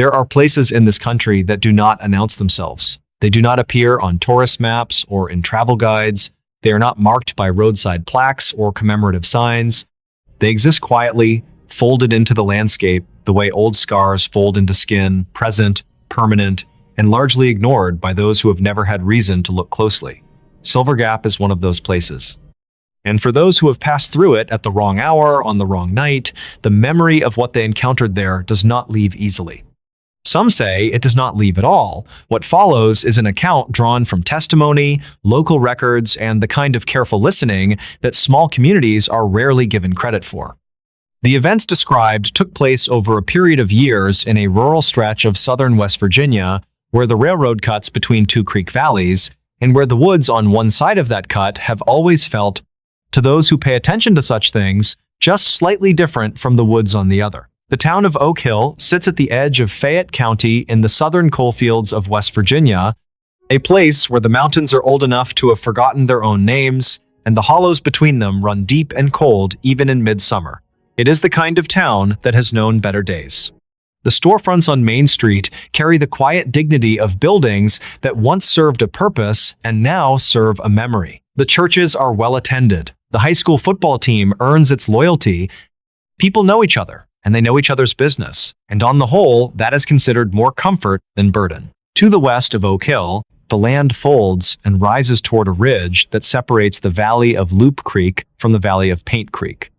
There are places in this country that do not announce themselves. They do not appear on tourist maps or in travel guides. They are not marked by roadside plaques or commemorative signs. They exist quietly, folded into the landscape the way old scars fold into skin, present, permanent, and largely ignored by those who have never had reason to look closely. Silver Gap is one of those places. And for those who have passed through it at the wrong hour on the wrong night, the memory of what they encountered there does not leave easily. Some say it does not leave at all. What follows is an account drawn from testimony, local records, and the kind of careful listening that small communities are rarely given credit for. The events described took place over a period of years in a rural stretch of southern West Virginia, where the railroad cuts between two creek valleys, and where the woods on one side of that cut have always felt, to those who pay attention to such things, just slightly different from the woods on the other. The town of Oak Hill sits at the edge of Fayette County in the southern coalfields of West Virginia, a place where the mountains are old enough to have forgotten their own names, and the hollows between them run deep and cold even in midsummer. It is the kind of town that has known better days. The storefronts on Main Street carry the quiet dignity of buildings that once served a purpose and now serve a memory. The churches are well attended. The high school football team earns its loyalty. People know each other, and they know each other's business, and on the whole, that is considered more comfort than burden. To the west of Oak Hill, the land folds and rises toward a ridge that separates the valley of Loop Creek from the valley of Paint Creek.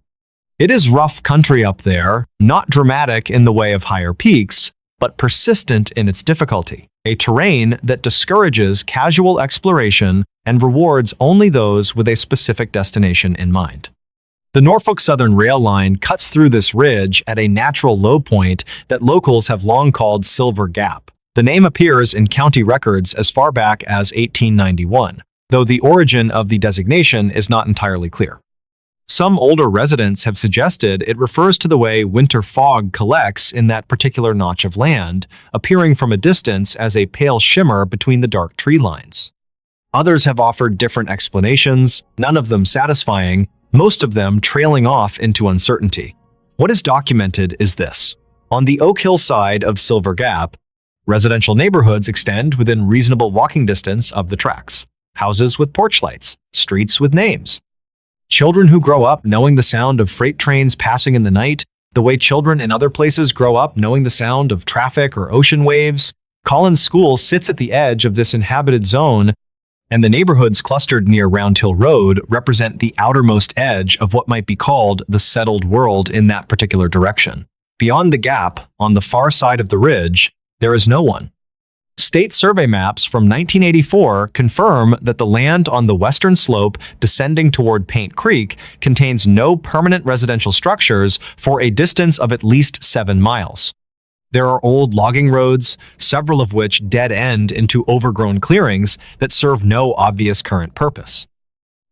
It is rough country up there, not dramatic in the way of higher peaks, but persistent in its difficulty, a terrain that discourages casual exploration and rewards only those with a specific destination in mind. The Norfolk Southern Rail Line cuts through this ridge at a natural low point that locals have long called Silver Gap. The name appears in county records as far back as 1891, though the origin of the designation is not entirely clear. Some older residents have suggested it refers to the way winter fog collects in that particular notch of land, appearing from a distance as a pale shimmer between the dark tree lines. Others have offered different explanations, none of them satisfying, most of them trailing off into uncertainty. What is documented is this. On the Oak Hill side of Silver Gap, residential neighborhoods extend within reasonable walking distance of the tracks. Houses with porch lights, streets with names. Children who grow up knowing the sound of freight trains passing in the night, the way children in other places grow up knowing the sound of traffic or ocean waves. Collins School sits at the edge of this inhabited zone, and the neighborhoods clustered near Round Hill Road represent the outermost edge of what might be called the settled world in that particular direction. Beyond the gap, on the far side of the ridge, there is no one. State survey maps from 1984 confirm that the land on the western slope descending toward Paint Creek contains no permanent residential structures for a distance of at least 7 miles. There are old logging roads, several of which dead end into overgrown clearings that serve no obvious current purpose.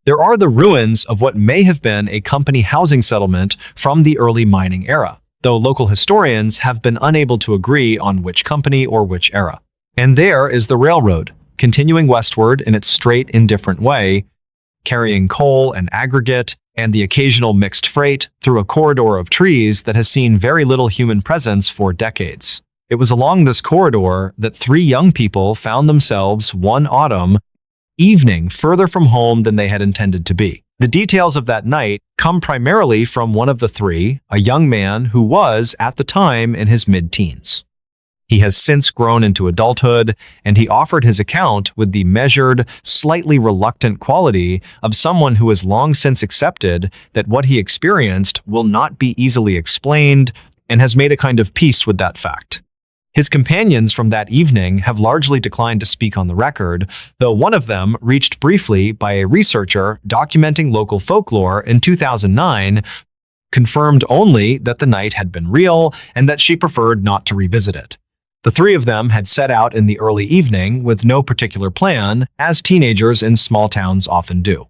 There are the ruins of what may have been a company housing settlement from the early mining era, though local historians have been unable to agree on which company or which era. And there is the railroad, continuing westward in its straight, indifferent way, carrying coal and aggregate and the occasional mixed freight through a corridor of trees that has seen very little human presence for decades. It was along this corridor that 3 young people found themselves one autumn evening further from home than they had intended to be. The details of that night come primarily from one of the 3, a young man who was, at the time, in his mid-teens. He has since grown into adulthood, and he offered his account with the measured, slightly reluctant quality of someone who has long since accepted that what he experienced will not be easily explained and has made a kind of peace with that fact. His companions from that evening have largely declined to speak on the record, though one of them, reached briefly by a researcher documenting local folklore in 2009, confirmed only that the night had been real and that she preferred not to revisit it. The 3 of them had set out in the early evening with no particular plan, as teenagers in small towns often do.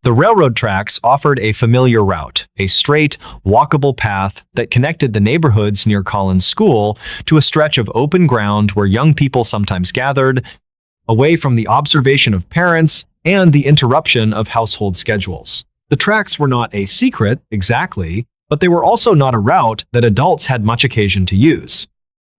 The railroad tracks offered a familiar route, a straight, walkable path that connected the neighborhoods near Collins School to a stretch of open ground where young people sometimes gathered, away from the observation of parents and the interruption of household schedules. The tracks were not a secret, exactly, but they were also not a route that adults had much occasion to use.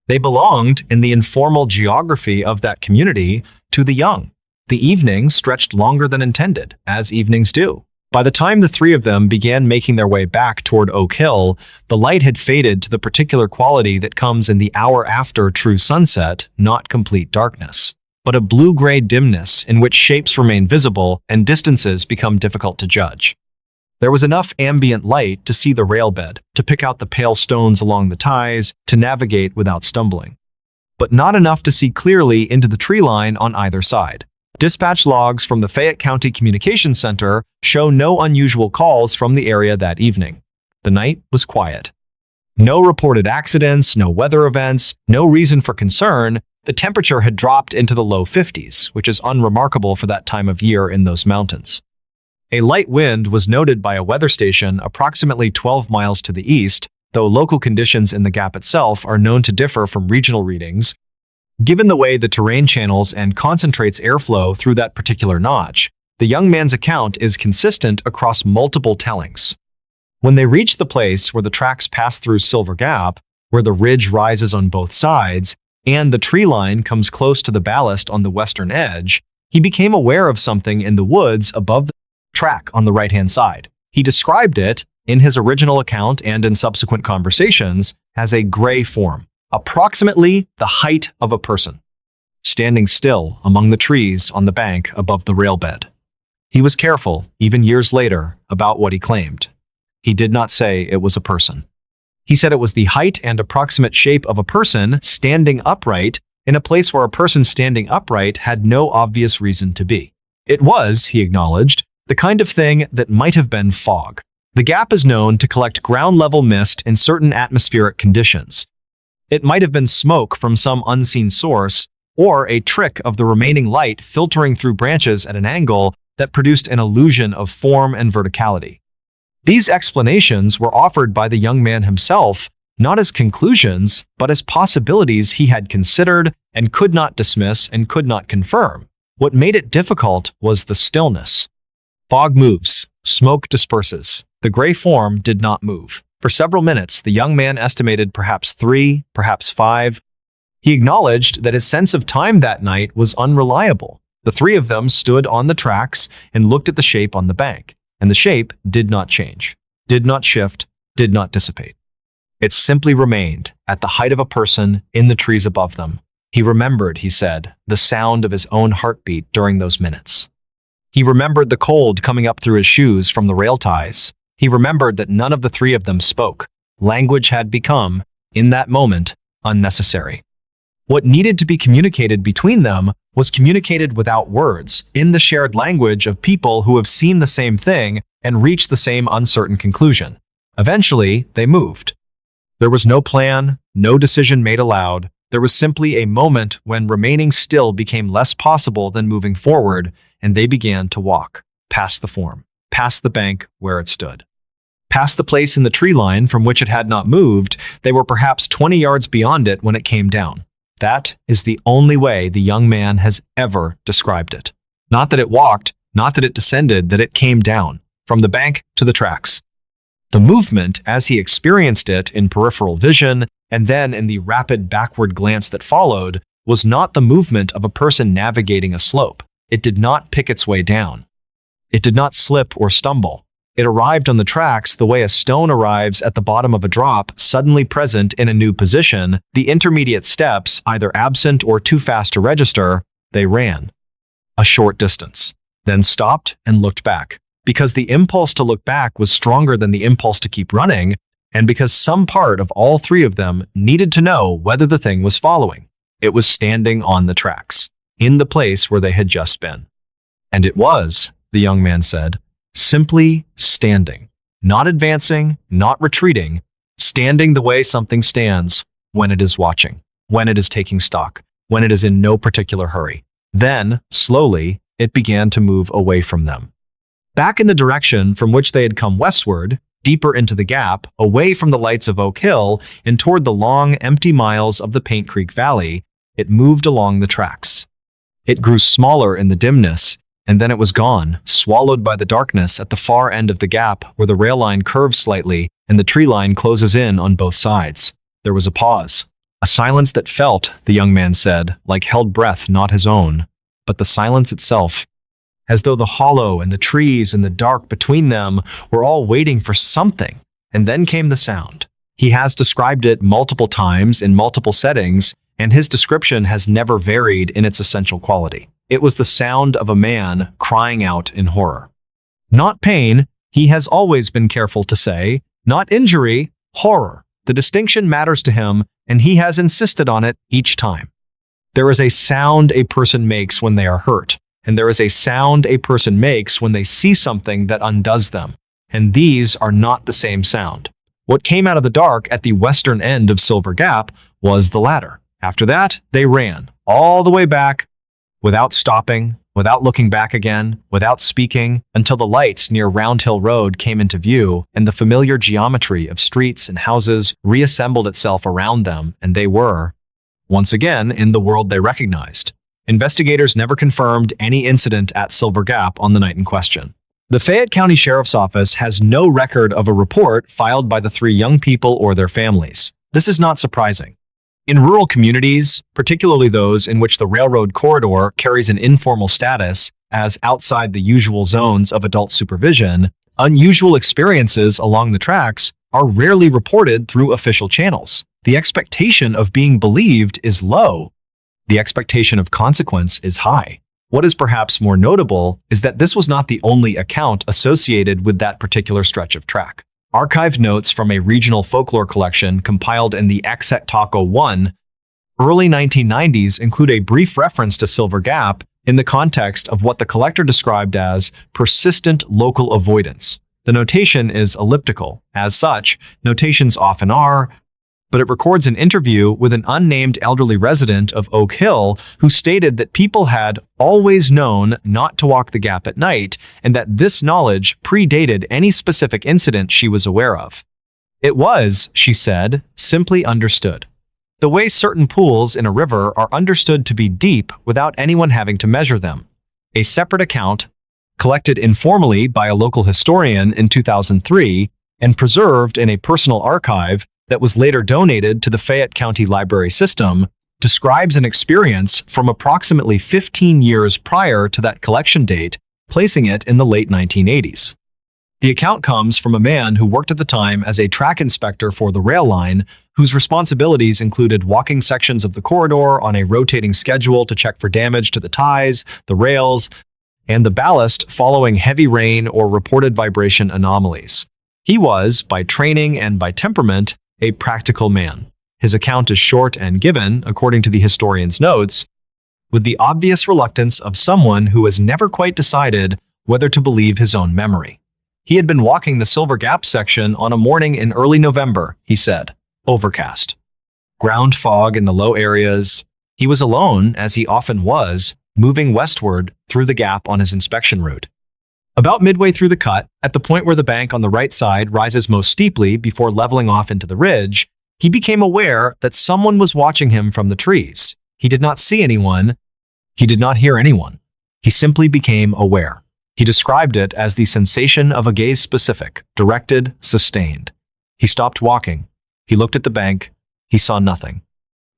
They belonged, in the informal geography of that community, to the young. The evening stretched longer than intended, as evenings do. By the time the three of them began making their way back toward Oak Hill, the light had faded to the particular quality that comes in the hour after true sunset, not complete darkness, but a blue-gray dimness in which shapes remain visible and distances become difficult to judge. There was enough ambient light to see the railbed, to pick out the pale stones along the ties, to navigate without stumbling. But not enough to see clearly into the tree line on either side. Dispatch logs from the Fayette County Communications Center show no unusual calls from the area that evening. The night was quiet. No reported accidents, no weather events, no reason for concern. The temperature had dropped into the low 50s, which is unremarkable for that time of year in those mountains. A light wind was noted by a weather station approximately 12 miles to the east, though local conditions in the gap itself are known to differ from regional readings. Given the way the terrain channels and concentrates airflow through that particular notch, the young man's account is consistent across multiple tellings. When they reach the place where the tracks pass through Silver Gap, where the ridge rises on both sides, and the tree line comes close to the ballast on the western edge, he became aware of something in the woods above the track on the right-hand side. He described it, in his original account and in subsequent conversations, as a gray form, approximately the height of a person, standing still among the trees on the bank above the railbed. He was careful, even years later, about what he claimed. He did not say it was a person. He said it was the height and approximate shape of a person standing upright in a place where a person standing upright had no obvious reason to be. It was, he acknowledged, the kind of thing that might have been fog. The gap is known to collect ground-level mist in certain atmospheric conditions. It might have been smoke from some unseen source, or a trick of the remaining light filtering through branches at an angle that produced an illusion of form and verticality. These explanations were offered by the young man himself, not as conclusions, but as possibilities he had considered and could not dismiss and could not confirm. What made it difficult was the stillness. Fog moves, smoke disperses. The gray form did not move. For several minutes, the young man estimated perhaps 3, perhaps 5. He acknowledged that his sense of time that night was unreliable. The three of them stood on the tracks and looked at the shape on the bank, and the shape did not change, did not shift, did not dissipate. It simply remained, at the height of a person, in the trees above them. He remembered, he said, the sound of his own heartbeat during those minutes. He remembered the cold coming up through his shoes from the rail ties. He remembered that none of the three of them spoke. Language had become, in that moment, unnecessary. What needed to be communicated between them was communicated without words, in the shared language of people who have seen the same thing and reached the same uncertain conclusion. Eventually, they moved. There was no plan, no decision made aloud. There was simply a moment when remaining still became less possible than moving forward, and they began to walk, past the form, past the bank where it stood. Past the place in the tree line from which it had not moved, they were perhaps 20 yards beyond it when it came down. That is the only way the young man has ever described it. Not that it walked, not that it descended, that it came down, from the bank to the tracks. The movement, as he experienced it in peripheral vision, and then in the rapid backward glance that followed, was not the movement of a person navigating a slope. It did not pick its way down. It did not slip or stumble. It arrived on the tracks the way a stone arrives at the bottom of a drop, suddenly present in a new position, the intermediate steps either absent or too fast to register. They ran a short distance, then stopped and looked back. Because the impulse to look back was stronger than the impulse to keep running, and because some part of all three of them needed to know whether the thing was following. It was standing on the tracks, in the place where they had just been. And it was, the young man said, simply standing, not advancing, not retreating, standing the way something stands when it is watching, when it is taking stock, when it is in no particular hurry. Then, slowly, it began to move away from them. Back in the direction from which they had come westward, deeper into the gap, away from the lights of Oak Hill, and toward the long, empty miles of the Paint Creek Valley, it moved along the tracks. It grew smaller in the dimness, and then it was gone, swallowed by the darkness at the far end of the gap where the rail line curves slightly and the tree line closes in on both sides. There was a pause. A silence that felt, the young man said, like held breath not his own, but the silence itself, as though the hollow and the trees and the dark between them were all waiting for something. And then came the sound. He has described it multiple times in multiple settings, and his description has never varied in its essential quality. It was the sound of a man crying out in horror. Not pain, he has always been careful to say, not injury, horror. The distinction matters to him, and he has insisted on it each time. There is a sound a person makes when they are hurt, and there is a sound a person makes when they see something that undoes them, and these are not the same sound. What came out of the dark at the western end of Silver Gap was the latter. After that, they ran all the way back, without stopping, without looking back again, without speaking, until the lights near Round Hill Road came into view and the familiar geometry of streets and houses reassembled itself around them, and they were, once again, in the world they recognized. Investigators never confirmed any incident at Silver Gap on the night in question. The Fayette County Sheriff's Office has no record of a report filed by the three young people or their families. This is not surprising. In rural communities, particularly those in which the railroad corridor carries an informal status as outside the usual zones of adult supervision, unusual experiences along the tracks are rarely reported through official channels. The expectation of being believed is low. The expectation of consequence is high. What is perhaps more notable is that this was not the only account associated with that particular stretch of track. Archived notes from a regional folklore collection compiled in the Exet Taco 1 early 1990s include a brief reference to Silver Gap in the context of what the collector described as persistent local avoidance. The notation is elliptical. As such, notations often are, but it records an interview with an unnamed elderly resident of Oak Hill who stated that people had always known not to walk the gap at night and that this knowledge predated any specific incident she was aware of. It was, she said, simply understood. The way certain pools in a river are understood to be deep without anyone having to measure them. A separate account, collected informally by a local historian in 2003 and preserved in a personal archive that was later donated to the Fayette County Library System, describes an experience from approximately 15 years prior to that collection date, placing it in the late 1980s. The account comes from a man who worked at the time as a track inspector for the rail line, whose responsibilities included walking sections of the corridor on a rotating schedule to check for damage to the ties, the rails, and the ballast following heavy rain or reported vibration anomalies. He was, by training and by temperament, a practical man. His account is short and given, according to the historian's notes, with the obvious reluctance of someone who has never quite decided whether to believe his own memory. He had been walking the Silver Gap section on a morning in early November, he said. Overcast. Ground fog in the low areas. He was alone, as he often was, moving westward through the gap on his inspection route. About midway through the cut, at the point where the bank on the right side rises most steeply before leveling off into the ridge, he became aware that someone was watching him from the trees. He did not see anyone. He did not hear anyone. He simply became aware. He described it as the sensation of a gaze specific, directed, sustained. He stopped walking. He looked at the bank. He saw nothing.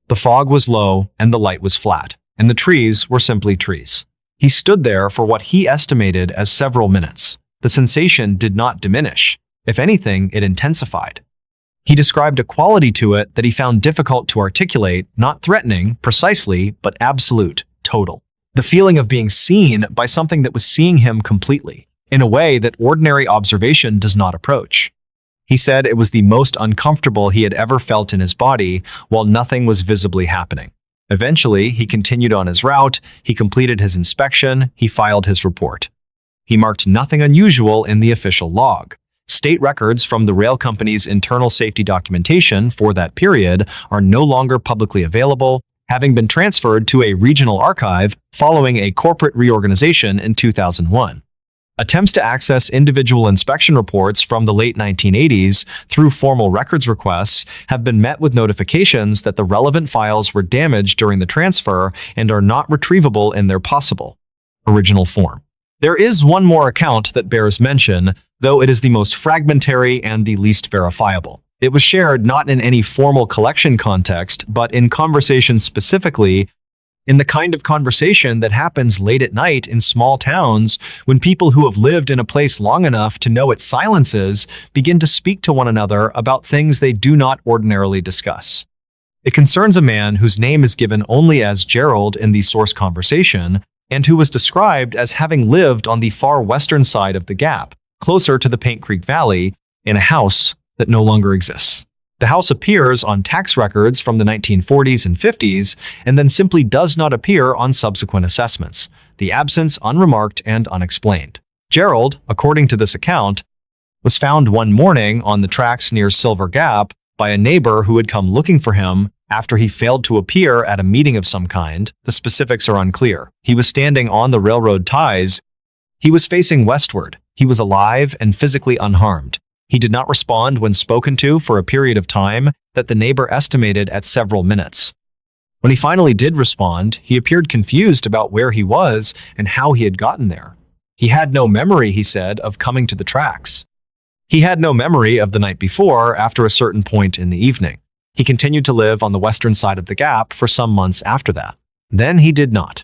The fog was low and the light was flat, and the trees were simply trees. He stood there for what he estimated as several minutes. The sensation did not diminish. If anything, it intensified. He described a quality to it that he found difficult to articulate, not threatening, precisely, but absolute, total. The feeling of being seen by something that was seeing him completely, in a way that ordinary observation does not approach. He said it was the most uncomfortable he had ever felt in his body while nothing was visibly happening. Eventually, he continued on his route, he completed his inspection, he filed his report. He marked nothing unusual in the official log. State records from the rail company's internal safety documentation for that period are no longer publicly available, having been transferred to a regional archive following a corporate reorganization in 2001. Attempts to access individual inspection reports from the late 1980s through formal records requests have been met with notifications that the relevant files were damaged during the transfer and are not retrievable in their possible original form. There is one more account that bears mention, though it is the most fragmentary and the least verifiable. It was shared not in any formal collection context, but in conversation specifically, in the kind of conversation that happens late at night in small towns when people who have lived in a place long enough to know its silences begin to speak to one another about things they do not ordinarily discuss. It concerns a man whose name is given only as Gerald in the source conversation, and who was described as having lived on the far western side of the Gap, closer to the Paint Creek Valley, in a house that no longer exists. The house appears on tax records from the 1940s and 50s, and then simply does not appear on subsequent assessments, the absence unremarked and unexplained. Gerald, according to this account, was found one morning on the tracks near Silver Gap by a neighbor who had come looking for him after he failed to appear at a meeting of some kind. The specifics are unclear. He was standing on the railroad ties. He was facing westward. He was alive and physically unharmed. He did not respond when spoken to for a period of time that the neighbor estimated at several minutes. When he finally did respond, he appeared confused about where he was and how he had gotten there. He had no memory, he said, of coming to the tracks. He had no memory of the night before after a certain point in the evening. He continued to live on the western side of the Gap for some months after that. Then he did not.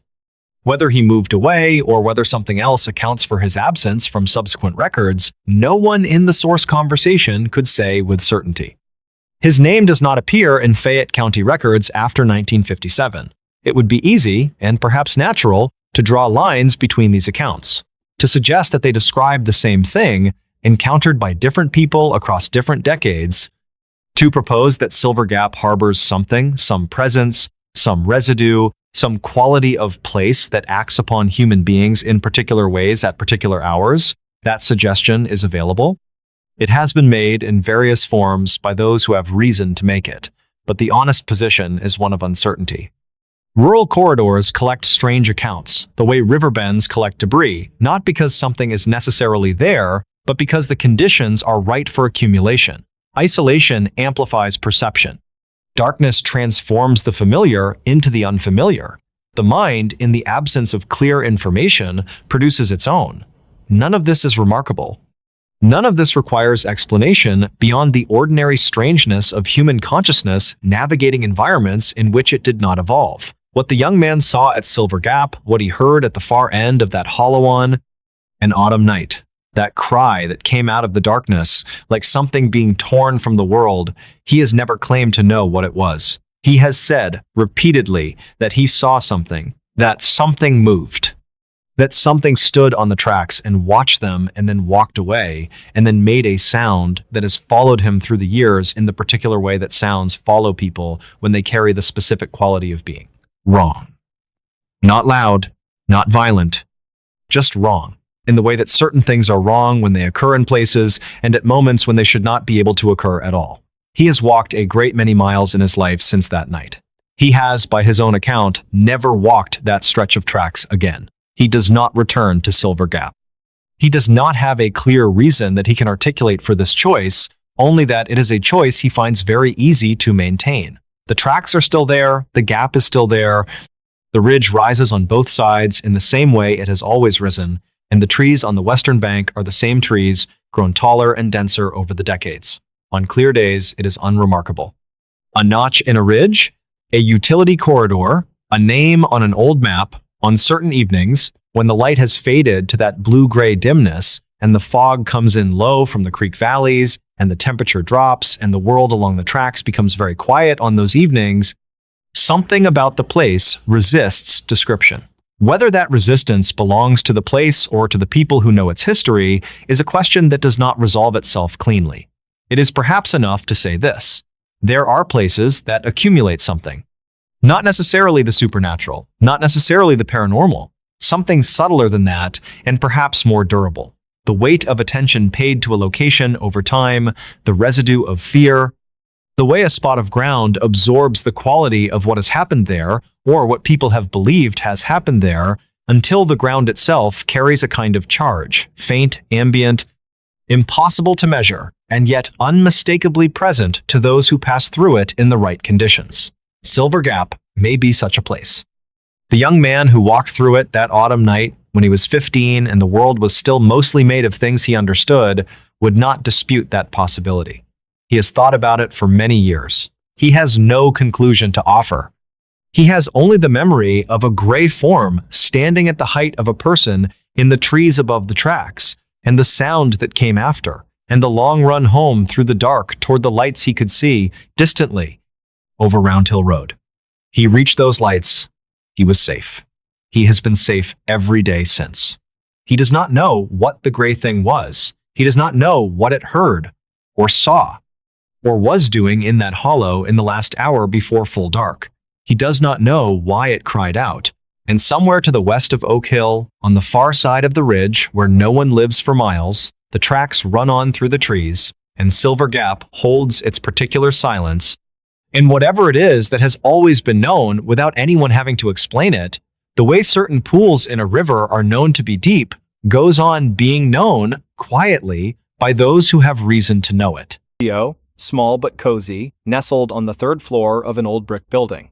Whether he moved away or whether something else accounts for his absence from subsequent records, no one in the source conversation could say with certainty. His name does not appear in Fayette County records after 1957. It would be easy, and perhaps natural, to draw lines between these accounts, to suggest that they describe the same thing, encountered by different people across different decades, to propose that Silver Gap harbors something, some presence, some residue, some quality of place that acts upon human beings in particular ways at particular hours. That suggestion is available. It has been made in various forms by those who have reason to make it, but the honest position is one of uncertainty. Rural corridors collect strange accounts, the way river bends collect debris, not because something is necessarily there, but because the conditions are right for accumulation. Isolation amplifies perception. Darkness transforms the familiar into the unfamiliar. The mind, in the absence of clear information, produces its own. None of this is remarkable. None of this requires explanation beyond the ordinary strangeness of human consciousness navigating environments in which it did not evolve. What the young man saw at Silver Gap, what he heard at the far end of that hollow on an autumn night, that cry that came out of the darkness like something being torn from the world, he has never claimed to know what it was. He has said repeatedly that he saw something, that something moved, that something stood on the tracks and watched them and then walked away and then made a sound that has followed him through the years in the particular way that sounds follow people when they carry the specific quality of being wrong. Not loud, not violent, just wrong. In the way that certain things are wrong when they occur in places and at moments when they should not be able to occur at all. He has walked a great many miles in his life since that night. He has, by his own account, never walked that stretch of tracks again. He does not return to Silver Gap. He does not have a clear reason that he can articulate for this choice, only that it is a choice he finds very easy to maintain. The tracks are still there, the gap is still there, the ridge rises on both sides in the same way it has always risen, and the trees on the western bank are the same trees, grown taller and denser over the decades. On clear days, it is unremarkable. A notch in a ridge, a utility corridor, a name on an old map, on certain evenings, when the light has faded to that blue-gray dimness, and the fog comes in low from the creek valleys, and the temperature drops, and the world along the tracks becomes very quiet on those evenings, something about the place resists description. Whether that resistance belongs to the place or to the people who know its history is a question that does not resolve itself cleanly. It is perhaps enough to say this: there are places that accumulate something. Not necessarily the supernatural, not necessarily the paranormal, something subtler than that and perhaps more durable. The weight of attention paid to a location over time, the residue of fear, the way a spot of ground absorbs the quality of what has happened there or what people have believed has happened there until the ground itself carries a kind of charge, faint, ambient, impossible to measure, and yet unmistakably present to those who pass through it in the right conditions. Silver Gap may be such a place. The young man who walked through it that autumn night when he was 15 and the world was still mostly made of things he understood would not dispute that possibility. He has thought about it for many years. He has no conclusion to offer. He has only the memory of a gray form standing at the height of a person in the trees above the tracks, and the sound that came after, and the long run home through the dark toward the lights he could see distantly over Round Hill Road. He reached those lights. He was safe. He has been safe every day since. He does not know what the gray thing was. He does not know what it heard, or saw, or was doing in that hollow in the last hour before full dark. He does not know why it cried out. And somewhere to the west of Oak Hill, on the far side of the ridge where no one lives for miles, the tracks run on through the trees, and Silver Gap holds its particular silence. And whatever it is that has always been known without anyone having to explain it, the way certain pools in a river are known to be deep, goes on being known quietly by those who have reason to know it. Small but cozy, nestled on the third floor of an old brick building.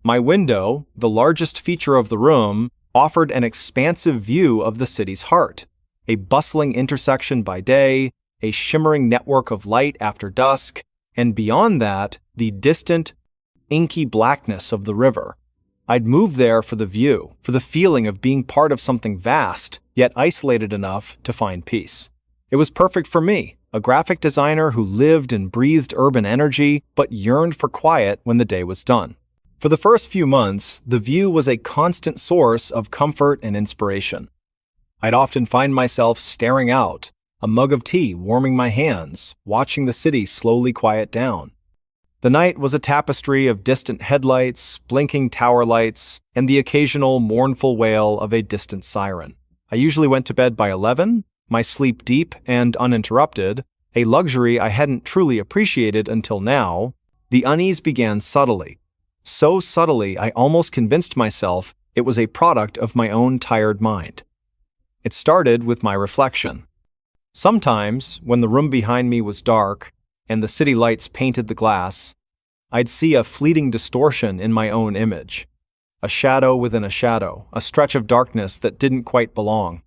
My window, the largest feature of the room, offered an expansive view of the city's heart, a bustling intersection by day, a shimmering network of light after dusk, and beyond that, the distant, inky blackness of the river. I'd moved there for the view, for the feeling of being part of something vast, yet isolated enough to find peace. It was perfect for me, a graphic designer who lived and breathed urban energy, but yearned for quiet when the day was done. For the first few months, the view was a constant source of comfort and inspiration. I'd often find myself staring out, a mug of tea warming my hands, watching the city slowly quiet down. The night was a tapestry of distant headlights, blinking tower lights, and the occasional mournful wail of a distant siren. I usually went to bed by 11, my sleep deep and uninterrupted, a luxury I hadn't truly appreciated until now. The unease began subtly. So subtly, I almost convinced myself it was a product of my own tired mind. It started with my reflection. Sometimes, when the room behind me was dark and the city lights painted the glass, I'd see a fleeting distortion in my own image. A shadow within a shadow, a stretch of darkness that didn't quite belong.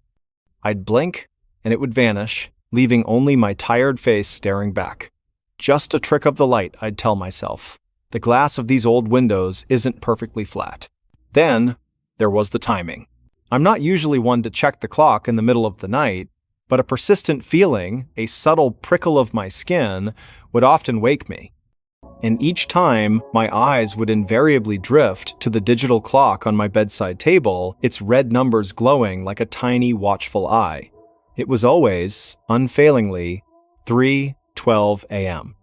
I'd blink, and it would vanish, leaving only my tired face staring back. Just a trick of the light, I'd tell myself. The glass of these old windows isn't perfectly flat. Then, there was the timing. I'm not usually one to check the clock in the middle of the night, but a persistent feeling, a subtle prickle of my skin, would often wake me. And each time, my eyes would invariably drift to the digital clock on my bedside table, its red numbers glowing like a tiny, watchful eye. It was always, unfailingly, 3:12 a.m.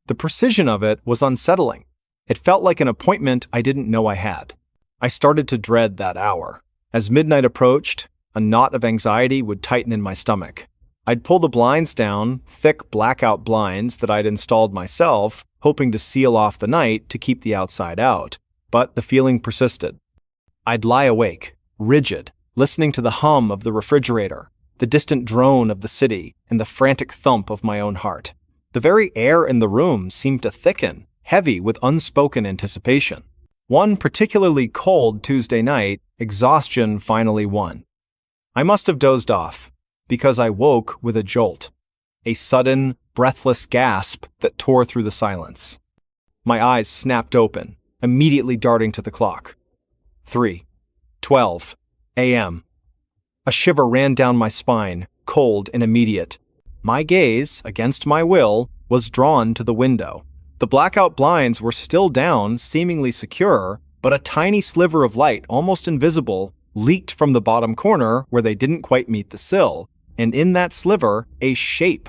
The precision of it was unsettling. It felt like an appointment I didn't know I had. I started to dread that hour. As midnight approached, a knot of anxiety would tighten in my stomach. I'd pull the blinds down, thick blackout blinds that I'd installed myself, hoping to seal off the night to keep the outside out. But the feeling persisted. I'd lie awake, rigid, listening to the hum of the refrigerator, the distant drone of the city, and the frantic thump of my own heart. The very air in the room seemed to thicken, heavy with unspoken anticipation. One particularly cold Tuesday night, exhaustion finally won. I must have dozed off, because I woke with a jolt, a sudden, breathless gasp that tore through the silence. My eyes snapped open, immediately darting to the clock. 3:12 a.m. A shiver ran down my spine, cold and immediate. My gaze, against my will, was drawn to the window. The blackout blinds were still down, seemingly secure, but a tiny sliver of light, almost invisible, leaked from the bottom corner where they didn't quite meet the sill, and in that sliver, a shape.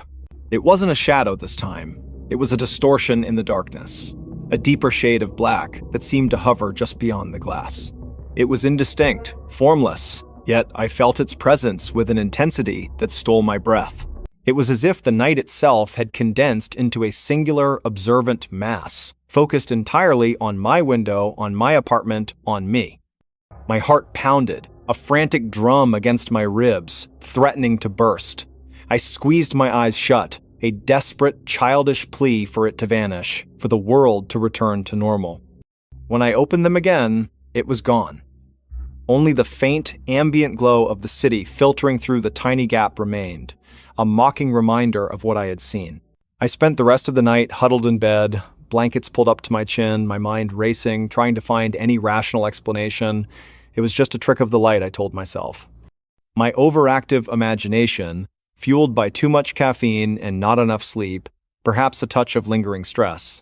It wasn't a shadow this time. It was a distortion in the darkness, a deeper shade of black that seemed to hover just beyond the glass. It was indistinct, formless, yet I felt its presence with an intensity that stole my breath. It was as if the night itself had condensed into a singular, observant mass, focused entirely on my window, on my apartment, on me. My heart pounded, a frantic drum against my ribs, threatening to burst. I squeezed my eyes shut, a desperate, childish plea for it to vanish, for the world to return to normal. When I opened them again, it was gone. Only the faint, ambient glow of the city filtering through the tiny gap remained, a mocking reminder of what I had seen. I spent the rest of the night huddled in bed, blankets pulled up to my chin, my mind racing, trying to find any rational explanation. It was just a trick of the light, I told myself. My overactive imagination, fueled by too much caffeine and not enough sleep, perhaps a touch of lingering stress.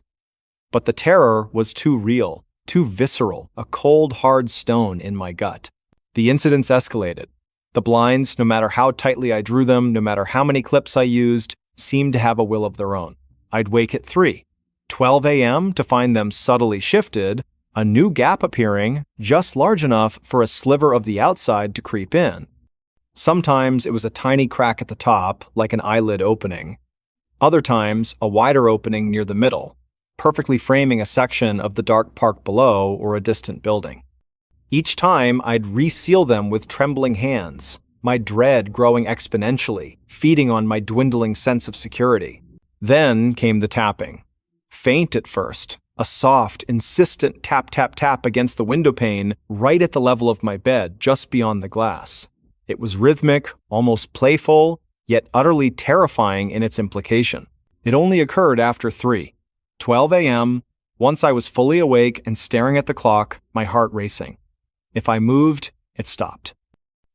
But the terror was too real, too visceral, a cold, hard stone in my gut. The incidents escalated. The blinds, no matter how tightly I drew them, no matter how many clips I used, seemed to have a will of their own. I'd wake at 3:12 a.m. to find them subtly shifted, a new gap appearing, just large enough for a sliver of the outside to creep in. Sometimes it was a tiny crack at the top, like an eyelid opening. Other times, a wider opening near the middle, perfectly framing a section of the dark park below or a distant building. Each time, I'd reseal them with trembling hands, my dread growing exponentially, feeding on my dwindling sense of security. Then came the tapping. Faint at first, a soft, insistent tap, tap, tap against the window pane right at the level of my bed, just beyond the glass. It was rhythmic, almost playful, yet utterly terrifying in its implication. It only occurred after 3:12 a.m., once I was fully awake and staring at the clock, my heart racing. If I moved, it stopped.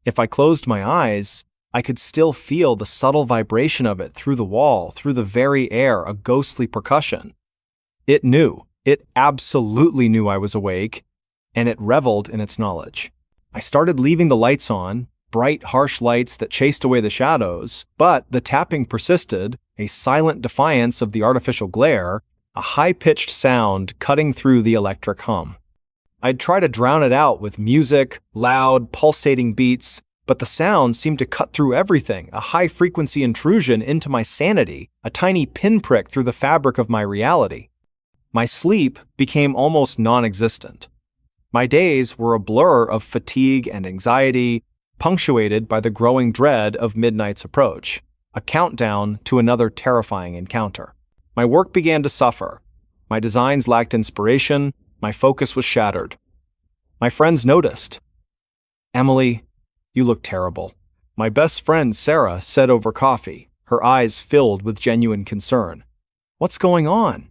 If I closed my eyes, I could still feel the subtle vibration of it through the wall, through the very air, a ghostly percussion. It knew, it absolutely knew I was awake, and it reveled in its knowledge. I started leaving the lights on, bright, harsh lights that chased away the shadows, but the tapping persisted, a silent defiance of the artificial glare, a high-pitched sound cutting through the electric hum. I'd try to drown it out with music, loud, pulsating beats, but the sound seemed to cut through everything, a high-frequency intrusion into my sanity, a tiny pinprick through the fabric of my reality. My sleep became almost non-existent. My days were a blur of fatigue and anxiety, punctuated by the growing dread of midnight's approach, a countdown to another terrifying encounter. My work began to suffer. My designs lacked inspiration. My focus was shattered. My friends noticed. "Emily, you look terrible," my best friend Sarah said over coffee, her eyes filled with genuine concern. "What's going on?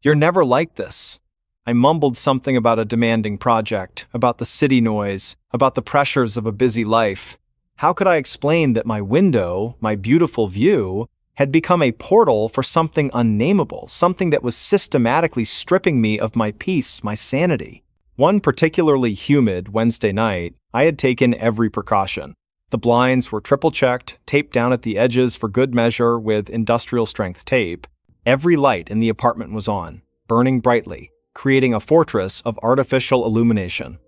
You're never like this." I mumbled something about a demanding project, about the city noise, about the pressures of a busy life. How could I explain that my window, my beautiful view, had become a portal for something unnameable, something that was systematically stripping me of my peace, my sanity? One particularly humid Wednesday night, I had taken every precaution. The blinds were triple-checked, taped down at the edges for good measure with industrial-strength tape. Every light in the apartment was on, burning brightly, creating a fortress of artificial illumination.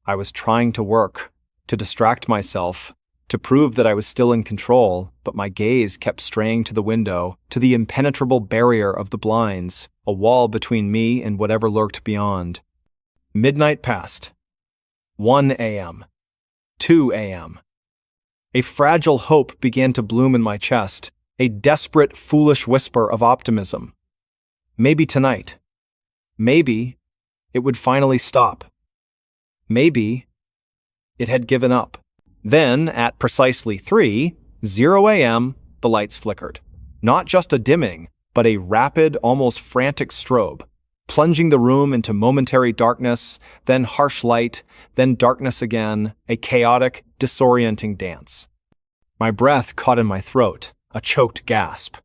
I was trying to work, to distract myself, to prove that I was still in control, but my gaze kept straying to the window, to the impenetrable barrier of the blinds, a wall between me and whatever lurked beyond. Midnight passed. 1 a.m. 2 a.m. A fragile hope began to bloom in my chest, a desperate, foolish whisper of optimism. Maybe tonight. Maybe it would finally stop. Maybe it had given up. Then, at precisely 3:00 a.m., the lights flickered. Not just a dimming, but a rapid, almost frantic strobe, plunging the room into momentary darkness, then harsh light, then darkness again, a chaotic, disorienting dance. My breath caught in my throat, a choked gasp.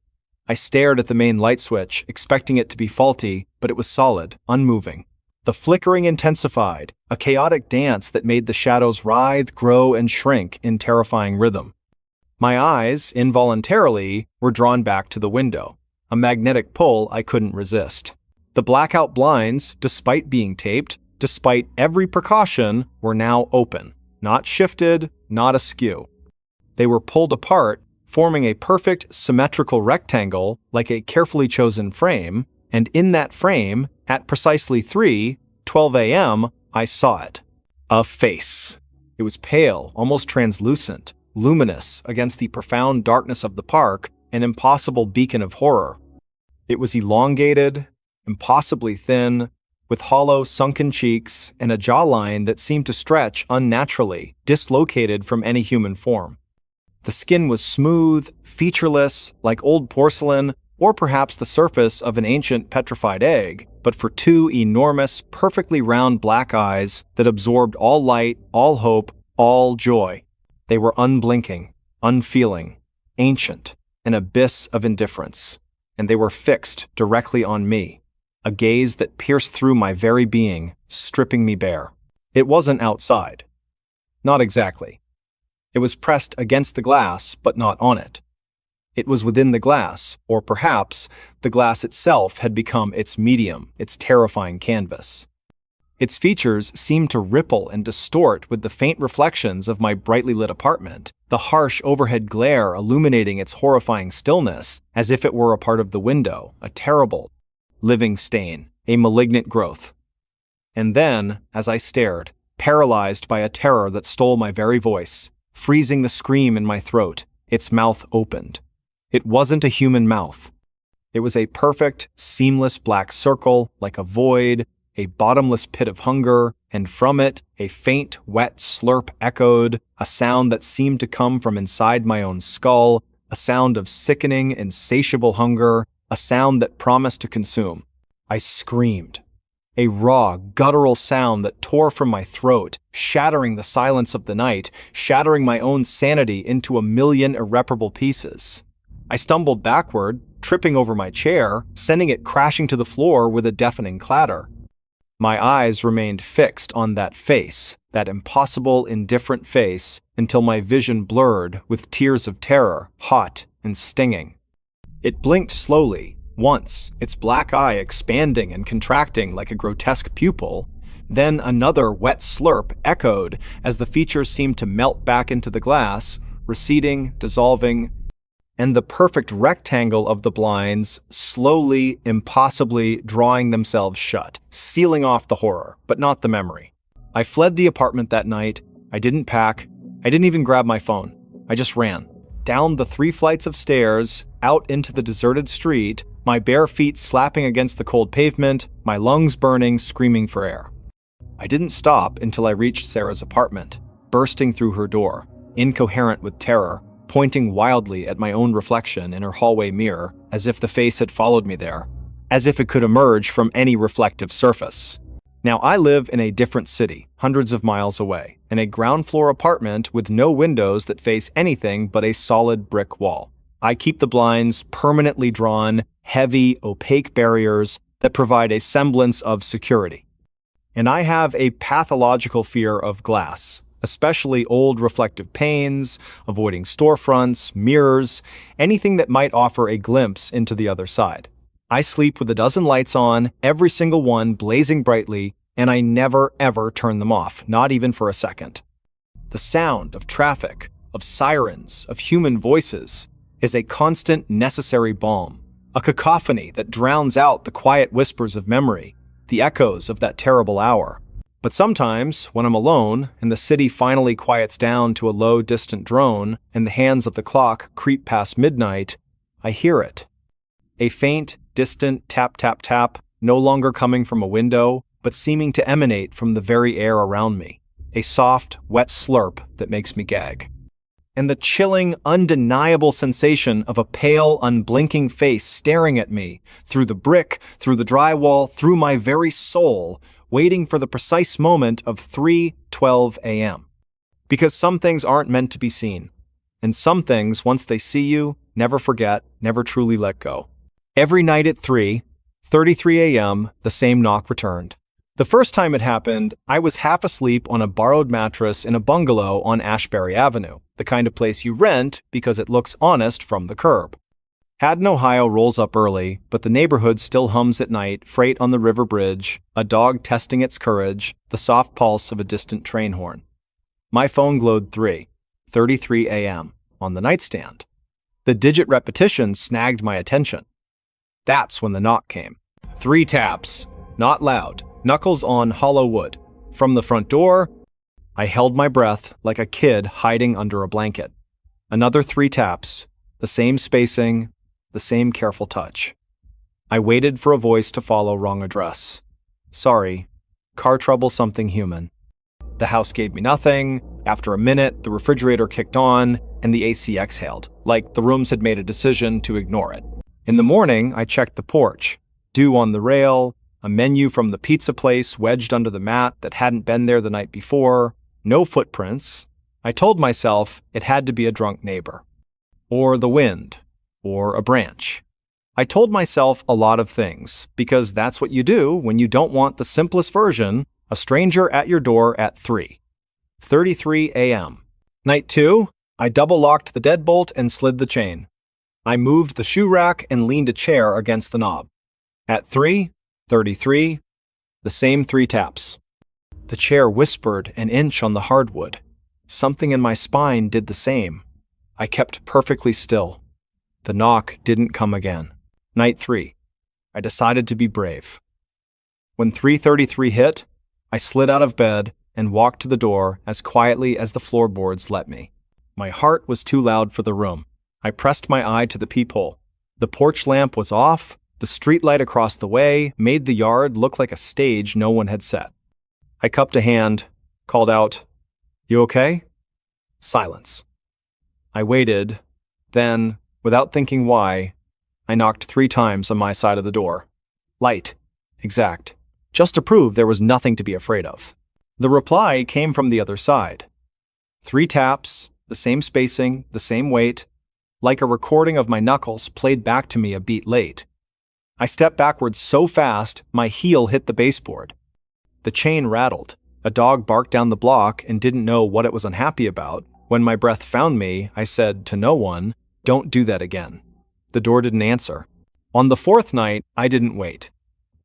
I stared at the main light switch, expecting it to be faulty, but it was solid, unmoving. The flickering intensified, a chaotic dance that made the shadows writhe, grow, and shrink in terrifying rhythm. My eyes, involuntarily, were drawn back to the window, a magnetic pull I couldn't resist. The blackout blinds, despite being taped, despite every precaution, were now open, not shifted, not askew. They were pulled apart, forming a perfect, symmetrical rectangle like a carefully chosen frame, and in that frame, at precisely 3:12 a.m., I saw it. A face. It was pale, almost translucent, luminous against the profound darkness of the park, an impossible beacon of horror. It was elongated, impossibly thin, with hollow, sunken cheeks and a jawline that seemed to stretch unnaturally, dislocated from any human form. The skin was smooth, featureless, like old porcelain, or perhaps the surface of an ancient petrified egg, but for two enormous, perfectly round black eyes that absorbed all light, all hope, all joy. They were unblinking, unfeeling, ancient, an abyss of indifference, and they were fixed directly on me, a gaze that pierced through my very being, stripping me bare. It wasn't outside. Not exactly. It was pressed against the glass, but not on it. It was within the glass, or perhaps the glass itself had become its medium, its terrifying canvas. Its features seemed to ripple and distort with the faint reflections of my brightly lit apartment, the harsh overhead glare illuminating its horrifying stillness, as if it were a part of the window, a terrible, living stain, a malignant growth. And then, as I stared, paralyzed by a terror that stole my very voice, freezing the scream in my throat, its mouth opened. It wasn't a human mouth. It was a perfect, seamless black circle, like a void, a bottomless pit of hunger, and from it, a faint, wet slurp echoed, a sound that seemed to come from inside my own skull, a sound of sickening, insatiable hunger, a sound that promised to consume. I screamed. A raw, guttural sound that tore from my throat, shattering the silence of the night, shattering my own sanity into a million irreparable pieces. I stumbled backward, tripping over my chair, sending it crashing to the floor with a deafening clatter. My eyes remained fixed on that face, that impossible, indifferent face, until my vision blurred with tears of terror, hot and stinging. It blinked slowly, once, its black eye expanding and contracting like a grotesque pupil. Then another wet slurp echoed as the features seemed to melt back into the glass, receding, dissolving, and the perfect rectangle of the blinds slowly, impossibly drawing themselves shut, sealing off the horror, but not the memory. I fled the apartment that night. I didn't pack. I didn't even grab my phone. I just ran. Down the 3 flights of stairs, out into the deserted street, my bare feet slapping against the cold pavement, my lungs burning, screaming for air. I didn't stop until I reached Sarah's apartment, bursting through her door, incoherent with terror, pointing wildly at my own reflection in her hallway mirror, as if the face had followed me there, as if it could emerge from any reflective surface. Now I live in a different city, hundreds of miles away, in a ground-floor apartment with no windows that face anything but a solid brick wall. I keep the blinds permanently drawn, heavy, opaque barriers that provide a semblance of security. And I have a pathological fear of glass, especially old reflective panes, avoiding storefronts, mirrors, anything that might offer a glimpse into the other side. I sleep with a dozen lights on, every single one blazing brightly, and I never ever turn them off, not even for a second. The sound of traffic, of sirens, of human voices, is a constant, necessary balm, a cacophony that drowns out the quiet whispers of memory, the echoes of that terrible hour. But sometimes, when I'm alone, and the city finally quiets down to a low, distant drone, and the hands of the clock creep past midnight, I hear it. A faint, distant tap, tap, tap, no longer coming from a window, but seeming to emanate from the very air around me. A soft, wet slurp that makes me gag. And the chilling, undeniable sensation of a pale, unblinking face staring at me, through the brick, through the drywall, through my very soul, waiting for the precise moment of 3:12 a.m. Because some things aren't meant to be seen. And some things, once they see you, never forget, never truly let go. Every night at 3:33 a.m., the same knock returned. The first time it happened, I was half asleep on a borrowed mattress in a bungalow on Ashbury Avenue, the kind of place you rent because it looks honest from the curb. Haddon, Ohio rolls up early, but the neighborhood still hums at night, freight on the river bridge, a dog testing its courage, the soft pulse of a distant train horn. My phone glowed 3:33 a.m. on the nightstand. The digit repetition snagged my attention. That's when the knock came. 3 taps, not loud, knuckles on hollow wood. From the front door, I held my breath like a kid hiding under a blanket. Another 3 taps, the same spacing, the same careful touch. I waited for a voice to follow. Wrong address. Sorry. Car trouble, something human. The house gave me nothing. After a minute, the refrigerator kicked on, and the AC exhaled, like the rooms had made a decision to ignore it. In the morning, I checked the porch. Dew on the rail, a menu from the pizza place wedged under the mat that hadn't been there the night before, no footprints. I told myself it had to be a drunk neighbor. Or the wind. Or a branch. I told myself a lot of things, because that's what you do when you don't want the simplest version, a stranger at your door at 3:33 a.m. Night 2, I double-locked the deadbolt and slid the chain. I moved the shoe rack and leaned a chair against the knob. At 3:33, the same 3 taps. The chair whispered an inch on the hardwood. Something in my spine did the same. I kept perfectly still. The knock didn't come again. Night 3. I decided to be brave. When 3:33 hit, I slid out of bed and walked to the door as quietly as the floorboards let me. My heart was too loud for the room. I pressed my eye to the peephole. The porch lamp was off. The streetlight across the way made the yard look like a stage no one had set. I cupped a hand, called out, "You okay?" Silence. I waited. Then, without thinking why, I knocked 3 times on my side of the door. Light. Exact. Just to prove there was nothing to be afraid of. The reply came from the other side. 3 taps, the same spacing, the same weight, like a recording of my knuckles played back to me a beat late. I stepped backwards so fast, my heel hit the baseboard. The chain rattled. A dog barked down the block and didn't know what it was unhappy about. When my breath found me, I said to no one, "Don't do that again." The door didn't answer. On the 4th night, I didn't wait.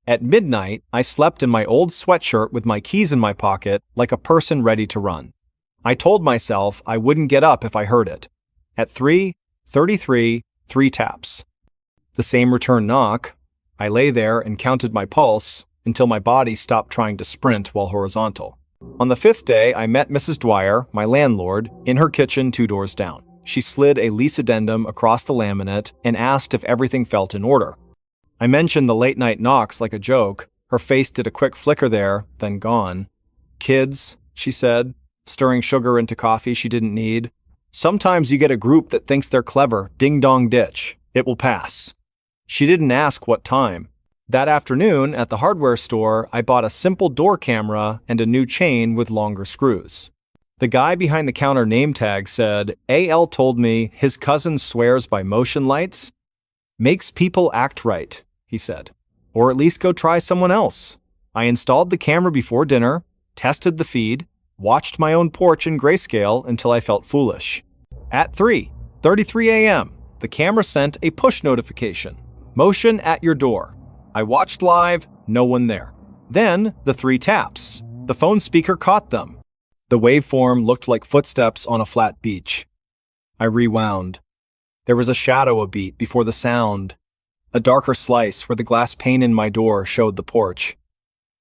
At midnight, I slept in my old sweatshirt with my keys in my pocket, like a person ready to run. I told myself I wouldn't get up if I heard it. At 3:33, 3 taps. The same return knock. I lay there and counted my pulse until my body stopped trying to sprint while horizontal. On the 5th day, I met Mrs. Dwyer, my landlord, in her kitchen 2 doors down. She slid a lease addendum across the laminate and asked if everything felt in order. I mentioned the late-night knocks like a joke. Her face did a quick flicker there, then gone. "Kids," she said, stirring sugar into coffee she didn't need. "Sometimes you get a group that thinks they're clever. Ding-dong ditch. It will pass." She didn't ask what time. That afternoon, at the hardware store, I bought a simple door camera and a new chain with longer screws. The guy behind the counter name tag said, "AL told me his cousin swears by motion lights. Makes people act right," he said. "Or at least go try someone else." I installed the camera before dinner, tested the feed, watched my own porch in grayscale until I felt foolish. At 3:33 a.m., the camera sent a push notification. "Motion at your door." I watched live, no one there. Then, the 3 taps. The phone speaker caught them. The waveform looked like footsteps on a flat beach. I rewound. There was a shadow a beat before the sound, a darker slice where the glass pane in my door showed the porch.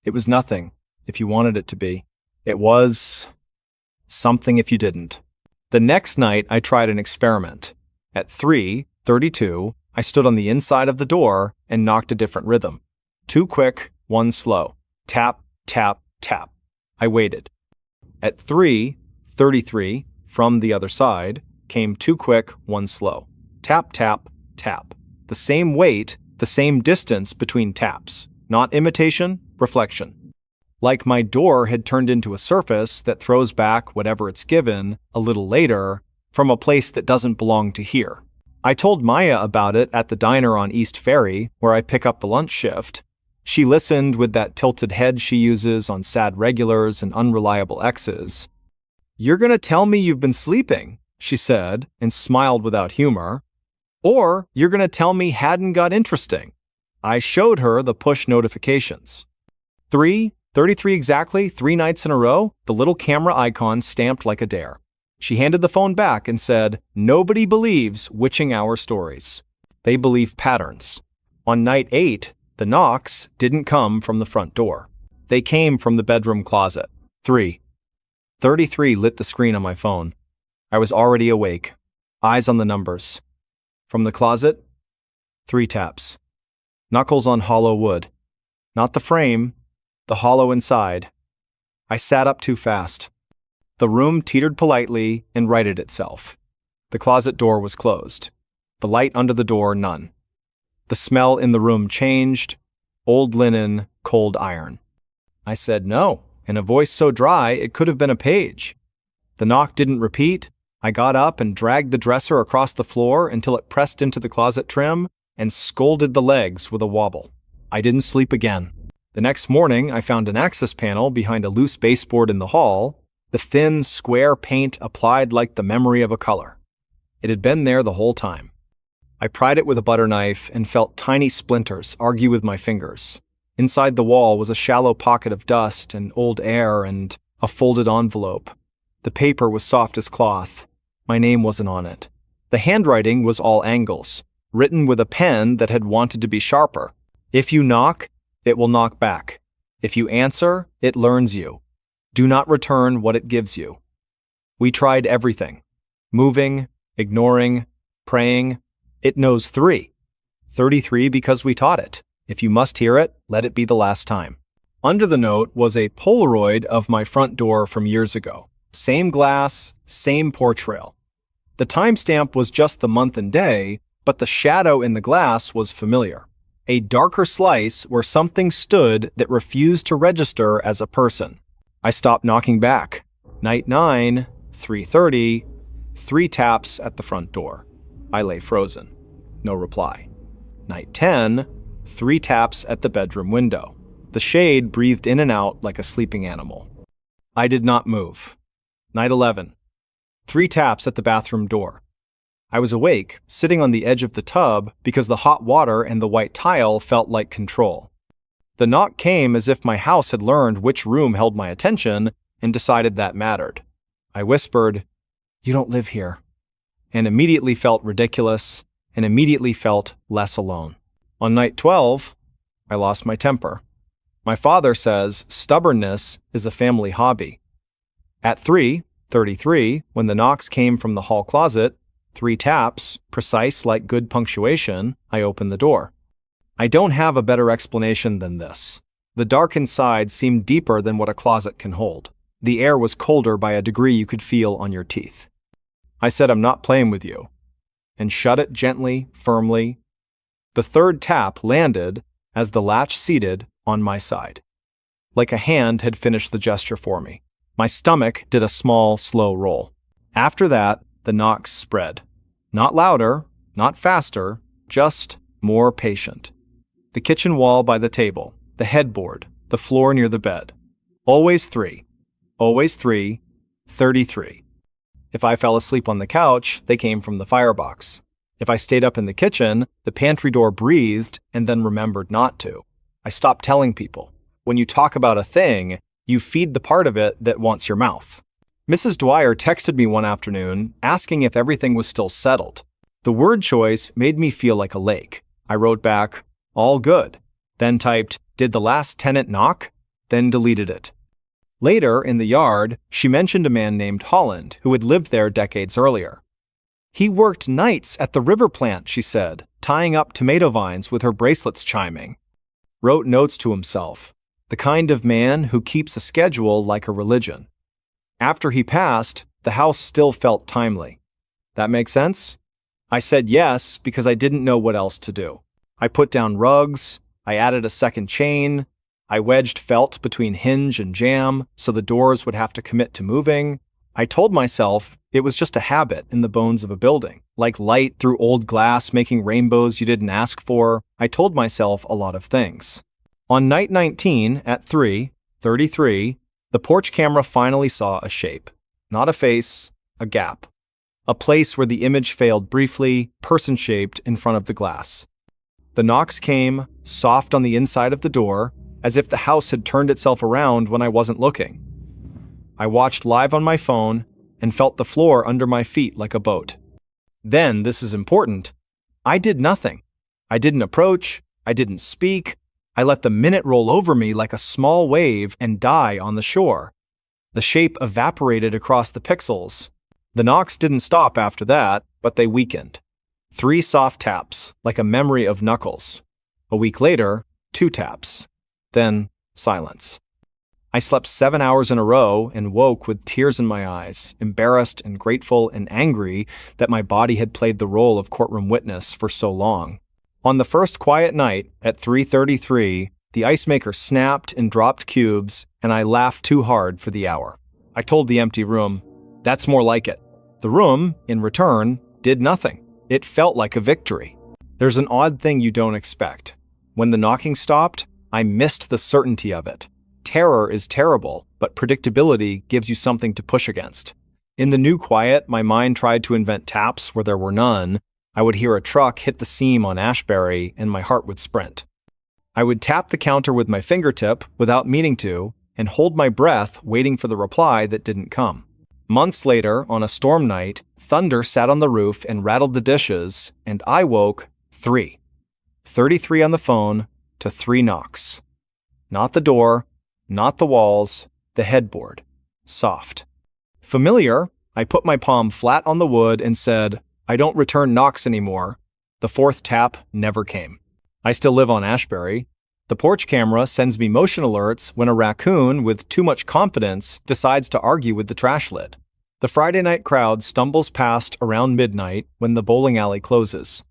It was nothing, if you wanted it to be. It was something if you didn't. The next night, I tried an experiment. At 3:32, I stood on the inside of the door and knocked a different rhythm. 2 quick, 1 slow. Tap, tap, tap. I waited. At 3:33, from the other side, came 2 quick, 1 slow. Tap, tap, tap. The same weight, the same distance between taps. Not imitation, reflection. Like my door had turned into a surface that throws back whatever it's given a little later from a place that doesn't belong to here. I told Maya about it at the diner on East Ferry, where I pick up the lunch shift. She listened with that tilted head she uses on sad regulars and unreliable exes. "You're gonna tell me you've been sleeping," she said, and smiled without humor. "Or you're gonna tell me hadn't got interesting." I showed her the push notifications. 3:33 exactly, 3 nights in a row, the little camera icon stamped like a dare. She handed the phone back and said, "Nobody believes witching hour stories. They believe patterns." On night 8, the knocks didn't come from the front door. They came from the bedroom closet. 3:33 lit the screen on my phone. I was already awake, eyes on the numbers. From the closet, 3 taps. Knuckles on hollow wood. Not the frame, the hollow inside. I sat up too fast. The room teetered politely and righted itself. The closet door was closed. The light under the door, none. The smell in the room changed. Old linen, cold iron. I said no, in a voice so dry it could have been a page. The knock didn't repeat. I got up and dragged the dresser across the floor until it pressed into the closet trim and scolded the legs with a wobble. I didn't sleep again. The next morning, I found an access panel behind a loose baseboard in the hall, the thin, square paint applied like the memory of a color. It had been there the whole time. I pried it with a butter knife and felt tiny splinters argue with my fingers. Inside the wall was a shallow pocket of dust and old air and a folded envelope. The paper was soft as cloth. My name wasn't on it. The handwriting was all angles, written with a pen that had wanted to be sharper. If you knock, it will knock back. If you answer, it learns you. Do not return what it gives you. We tried everything. Moving, ignoring, praying. It knows 3. 33 because we taught it. If you must hear it, let it be the last time. Under the note was a Polaroid of my front door from years ago. Same glass, same porch rail. The timestamp was just the month and day, but the shadow in the glass was familiar. A darker slice where something stood that refused to register as a person. I stopped knocking back. Night 9, 3:30, 3 taps at the front door. I lay frozen. No reply. Night 10, 3 taps at the bedroom window. The shade breathed in and out like a sleeping animal. I did not move. Night 11, 3 taps at the bathroom door. I was awake, sitting on the edge of the tub because the hot water and the white tile felt like control. The knock came as if my house had learned which room held my attention and decided that mattered. I whispered, "You don't live here," and immediately felt ridiculous and immediately felt less alone. On night 12, I lost my temper. My father says stubbornness is a family hobby. At 3:33, when the knocks came from the hall closet, 3 taps, precise like good punctuation, I opened the door. I don't have a better explanation than this. The dark inside seemed deeper than what a closet can hold. The air was colder by a degree you could feel on your teeth. I said, "I'm not playing with you," and shut it gently, firmly. The 3rd tap landed as the latch seated on my side. Like a hand had finished the gesture for me. My stomach did a small, slow roll. After that, the knocks spread. Not louder, not faster, just more patient. The kitchen wall by the table, the headboard, the floor near the bed. Always 3. Always 3. 33. If I fell asleep on the couch, they came from the firebox. If I stayed up in the kitchen, the pantry door breathed and then remembered not to. I stopped telling people. When you talk about a thing, you feed the part of it that wants your mouth. Mrs. Dwyer texted me one afternoon asking if everything was still settled. The word choice made me feel like a lake. I wrote back, "All good," then typed, "Did the last tenant knock?" then deleted it. Later, in the yard, she mentioned a man named Holland who had lived there decades earlier. "He worked nights at the river plant," she said, tying up tomato vines with her bracelets chiming. Wrote notes to himself, the kind of man who keeps a schedule like a religion. After he passed, the house still felt timely. That make sense? I said yes because I didn't know what else to do. I put down rugs, I added a second chain, I wedged felt between hinge and jamb so the doors would have to commit to moving. I told myself it was just a habit in the bones of a building, like light through old glass making rainbows you didn't ask for. I told myself a lot of things. On night 19 at 3:33, the porch camera finally saw a shape. Not a face, a gap. A place where the image failed briefly, person-shaped in front of the glass. The knocks came, soft on the inside of the door, as if the house had turned itself around when I wasn't looking. I watched live on my phone and felt the floor under my feet like a boat. Then, this is important, I did nothing. I didn't approach, I didn't speak. I let the minute roll over me like a small wave and die on the shore. The shape evaporated across the pixels. The knocks didn't stop after that, but they weakened. 3 soft taps, like a memory of knuckles. A week later, 2 taps. Then, silence. I slept 7 hours in a row and woke with tears in my eyes, embarrassed and grateful and angry that my body had played the role of courtroom witness for so long. On the first quiet night, at 3:33, the ice maker snapped and dropped cubes, and I laughed too hard for the hour. I told the empty room, "That's more like it." The room, in return, did nothing. It felt like a victory. There's an odd thing you don't expect. When the knocking stopped, I missed the certainty of it. Terror is terrible, but predictability gives you something to push against. In the new quiet, my mind tried to invent taps where there were none. I would hear a truck hit the seam on Ashbury, and my heart would sprint. I would tap the counter with my fingertip without meaning to, and hold my breath waiting for the reply that didn't come. Months later, on a storm night, thunder sat on the roof and rattled the dishes, and I woke 3:33 on the phone to 3 knocks. Not the door, not the walls, the headboard. Soft. Familiar, I put my palm flat on the wood and said, "I don't return knocks anymore." The 4th tap never came. I still live on Ashbury. The porch camera sends me motion alerts when a raccoon with too much confidence decides to argue with the trash lid. The Friday night crowd stumbles past around midnight when the bowling alley closes.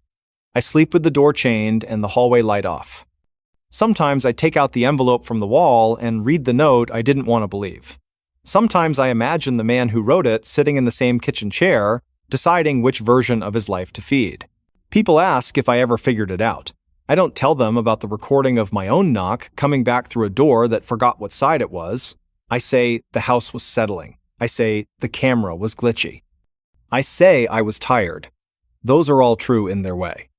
I sleep with the door chained and the hallway light off. Sometimes I take out the envelope from the wall and read the note I didn't want to believe. Sometimes I imagine the man who wrote it sitting in the same kitchen chair, deciding which version of his life to feed. People ask if I ever figured it out. I don't tell them about the recording of my own knock coming back through a door that forgot what side it was. I say the house was settling. I say the camera was glitchy. I say I was tired. Those are all true in their way.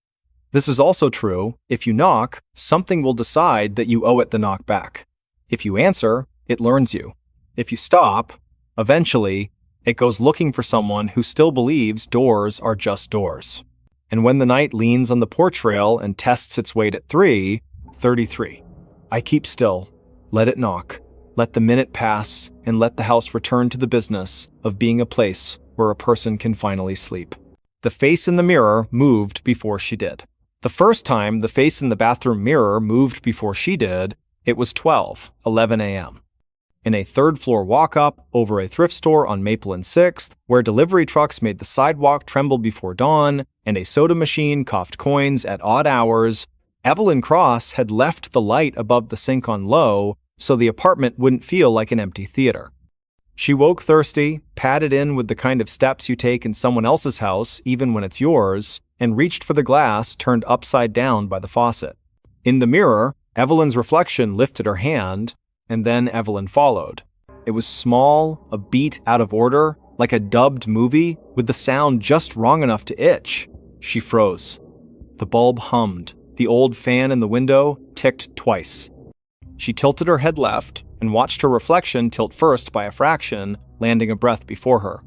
This is also true: if you knock, something will decide that you owe it the knock back. If you answer, it learns you. If you stop, eventually, it goes looking for someone who still believes doors are just doors. And when the night leans on the porch rail and tests its weight at 3:33, I keep still, let it knock, let the minute pass, and let the house return to the business of being a place where a person can finally sleep. The face in the mirror moved before she did. The first time the face in the bathroom mirror moved before she did, it was 12:11 a.m. In a third-floor walk-up over a thrift store on Maple and 6th, where delivery trucks made the sidewalk tremble before dawn and a soda machine coughed coins at odd hours, Evelyn Cross had left the light above the sink on low so the apartment wouldn't feel like an empty theater. She woke thirsty, padded in with the kind of steps you take in someone else's house even when it's yours, and reached for the glass turned upside down by the faucet. In the mirror, Evelyn's reflection lifted her hand, and then Evelyn followed. It was small, a beat out of order, like a dubbed movie with the sound just wrong enough to itch. She froze. The bulb hummed. The old fan in the window ticked twice. She tilted her head left and watched her reflection tilt first by a fraction, landing a breath before her.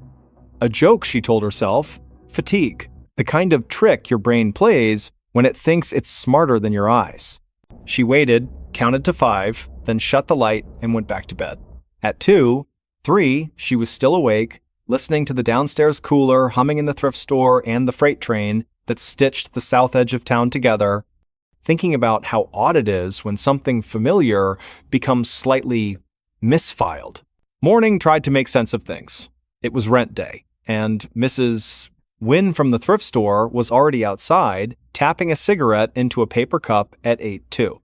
A joke, she told herself. Fatigue. The kind of trick your brain plays when it thinks it's smarter than your eyes. She waited, counted to 5, then shut the light and went back to bed. At 2:03, she was still awake, listening to the downstairs cooler humming in the thrift store and the freight train that stitched the south edge of town together, thinking about how odd it is when something familiar becomes slightly misfiled. Morning tried to make sense of things. It was rent day, and Mrs. Wynne from the thrift store was already outside, tapping a cigarette into a paper cup at 8:02.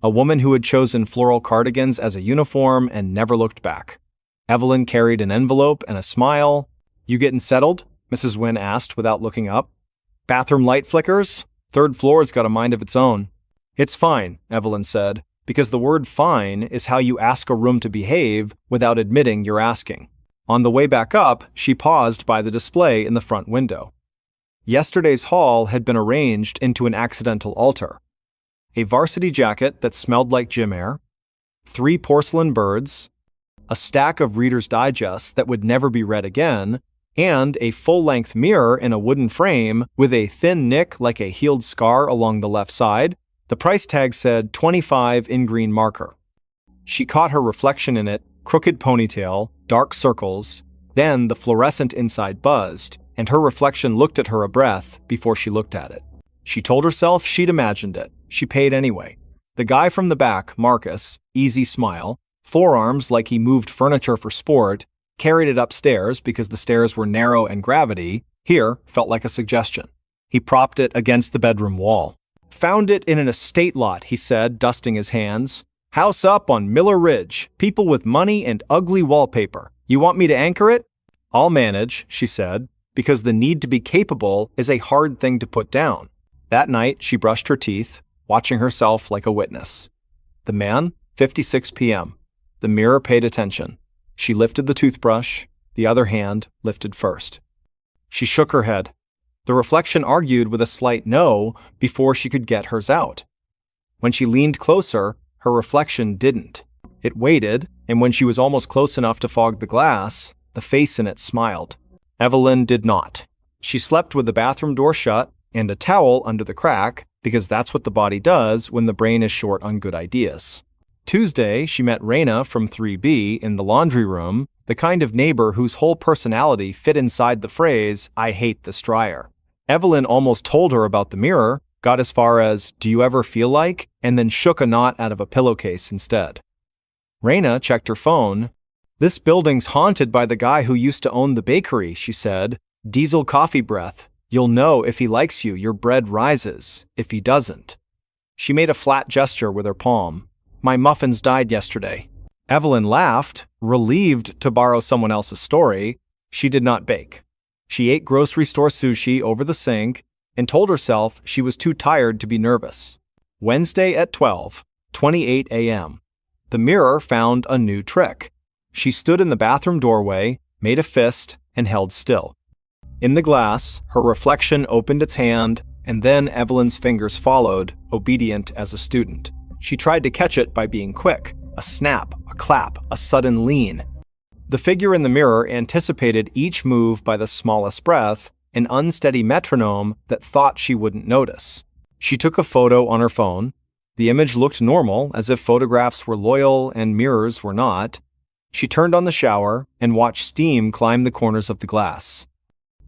A woman who had chosen floral cardigans as a uniform and never looked back. Evelyn carried an envelope and a smile. "You getting settled?" Mrs. Wynne asked without looking up. "Bathroom light flickers? Third floor's got a mind of its own." "It's fine," Evelyn said, because the word fine is how you ask a room to behave without admitting you're asking. On the way back up, she paused by the display in the front window. Yesterday's haul had been arranged into an accidental altar. A varsity jacket that smelled like gym air, 3 porcelain birds, a stack of Reader's Digests that would never be read again, and a full-length mirror in a wooden frame with a thin nick like a healed scar along the left side. The price tag said $25 in green marker. She caught her reflection in it, crooked ponytail, dark circles, then the fluorescent inside buzzed, and her reflection looked at her a breath before she looked at it. She told herself she'd imagined it. She paid anyway. The guy from the back, Marcus, easy smile, forearms like he moved furniture for sport, carried it upstairs because the stairs were narrow and gravity, here felt like a suggestion. He propped it against the bedroom wall. Found it in an estate lot, he said, dusting his hands. House up on Miller Ridge. People with money and ugly wallpaper. You want me to anchor it? I'll manage, she said, because the need to be capable is a hard thing to put down. That night, she brushed her teeth, watching herself like a witness. The man, 56 p.m. The mirror paid attention. She lifted the toothbrush, the other hand lifted first. She shook her head. The reflection argued with a slight no before she could get hers out. When she leaned closer, her reflection didn't. It waited, and when she was almost close enough to fog the glass, the face in it smiled. Evelyn did not. She slept with the bathroom door shut and a towel under the crack, because that's what the body does when the brain is short on good ideas. Tuesday, she met Raina from 3B in the laundry room, the kind of neighbor whose whole personality fit inside the phrase, "I hate this dryer." Evelyn almost told her about the mirror, got as far as, "Do you ever feel like?" and then shook a knot out of a pillowcase instead. Raina checked her phone. "This building's haunted by the guy who used to own the bakery," she said. "Diesel coffee breath. You'll know if he likes you, your bread rises. If he doesn't." She made a flat gesture with her palm. "My muffins died yesterday." Evelyn laughed, relieved to borrow someone else's story. She did not bake. She ate grocery store sushi over the sink and told herself she was too tired to be nervous. Wednesday at 12:28 a.m. The mirror found a new trick. She stood in the bathroom doorway, made a fist, and held still. In the glass, her reflection opened its hand, and then Evelyn's fingers followed, obedient as a student. She tried to catch it by being quick. A snap, a clap, a sudden lean. The figure in the mirror anticipated each move by the smallest breath, an unsteady metronome that thought she wouldn't notice. She took a photo on her phone. The image looked normal, as if photographs were loyal and mirrors were not. She turned on the shower and watched steam climb the corners of the glass.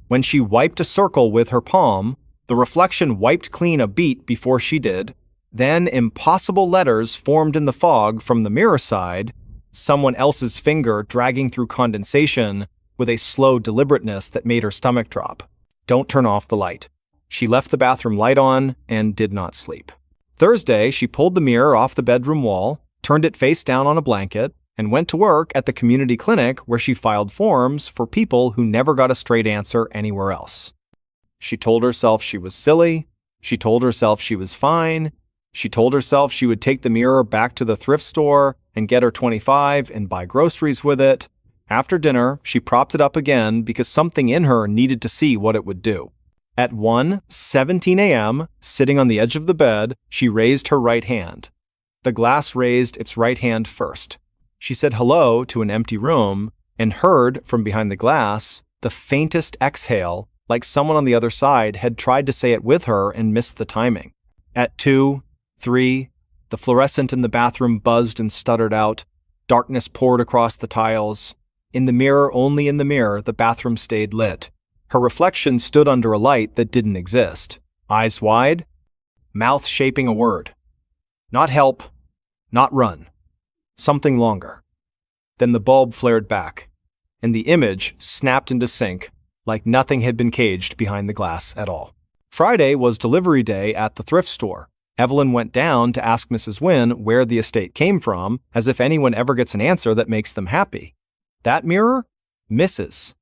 When she wiped a circle with her palm, the reflection wiped clean a beat before she did. Then impossible letters formed in the fog from the mirror side, someone else's finger dragging through condensation with a slow deliberateness that made her stomach drop. "Don't turn off the light." She left the bathroom light on and did not sleep. Thursday, she pulled the mirror off the bedroom wall, turned it face down on a blanket, and went to work at the community clinic where she filed forms for people who never got a straight answer anywhere else. She told herself she was silly. She told herself she was fine. She told herself she would take the mirror back to the thrift store and get her 25 and buy groceries with it. After dinner, she propped it up again because something in her needed to see what it would do. At 1:17 a.m., sitting on the edge of the bed, she raised her right hand. The glass raised its right hand first. She said hello to an empty room and heard from behind the glass the faintest exhale, like someone on the other side had tried to say it with her and missed the timing. At 2:03, the fluorescent in the bathroom buzzed and stuttered out. Darkness poured across the tiles. In the mirror, only in the mirror, the bathroom stayed lit. Her reflection stood under a light that didn't exist. Eyes wide, mouth shaping a word. Not help, not run. Something longer. Then the bulb flared back, and the image snapped into sync, like nothing had been caged behind the glass at all. Friday was delivery day at the thrift store. Evelyn went down to ask Mrs. Wynne where the estate came from, as if anyone ever gets an answer that makes them happy. That mirror? Mrs.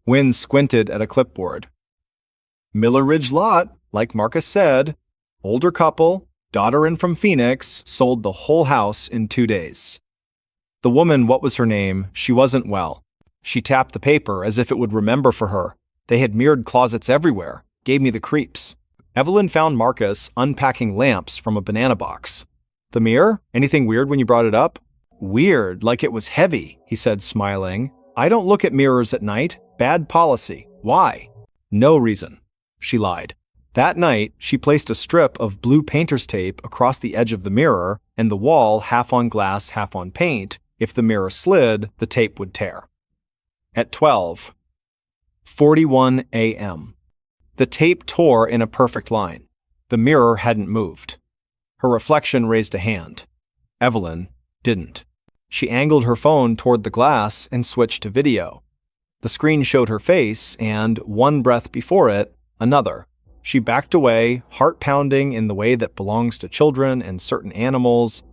Wynne squinted at a clipboard. Miller Ridge lot, like Marcus said. Older couple, daughter in from Phoenix, sold the whole house in 2 days. The woman, what was her name? She wasn't well. She tapped the paper as if it would remember for her. They had mirrored closets everywhere. Gave me the creeps. Evelyn found Marcus unpacking lamps from a banana box. The mirror? Anything weird when you brought it up? Weird, like it was heavy, he said, smiling. I don't look at mirrors at night. Bad policy. Why? No reason. She lied. That night, she placed a strip of blue painter's tape across the edge of the mirror and the wall half on glass, half on paint. If the mirror slid, the tape would tear. At 12:41 a.m., the tape tore in a perfect line. The mirror hadn't moved. Her reflection raised a hand. Evelyn didn't. She angled her phone toward the glass and switched to video. The screen showed her face and, one breath before it, another. She backed away, heart pounding in the way that belongs to children and certain animals.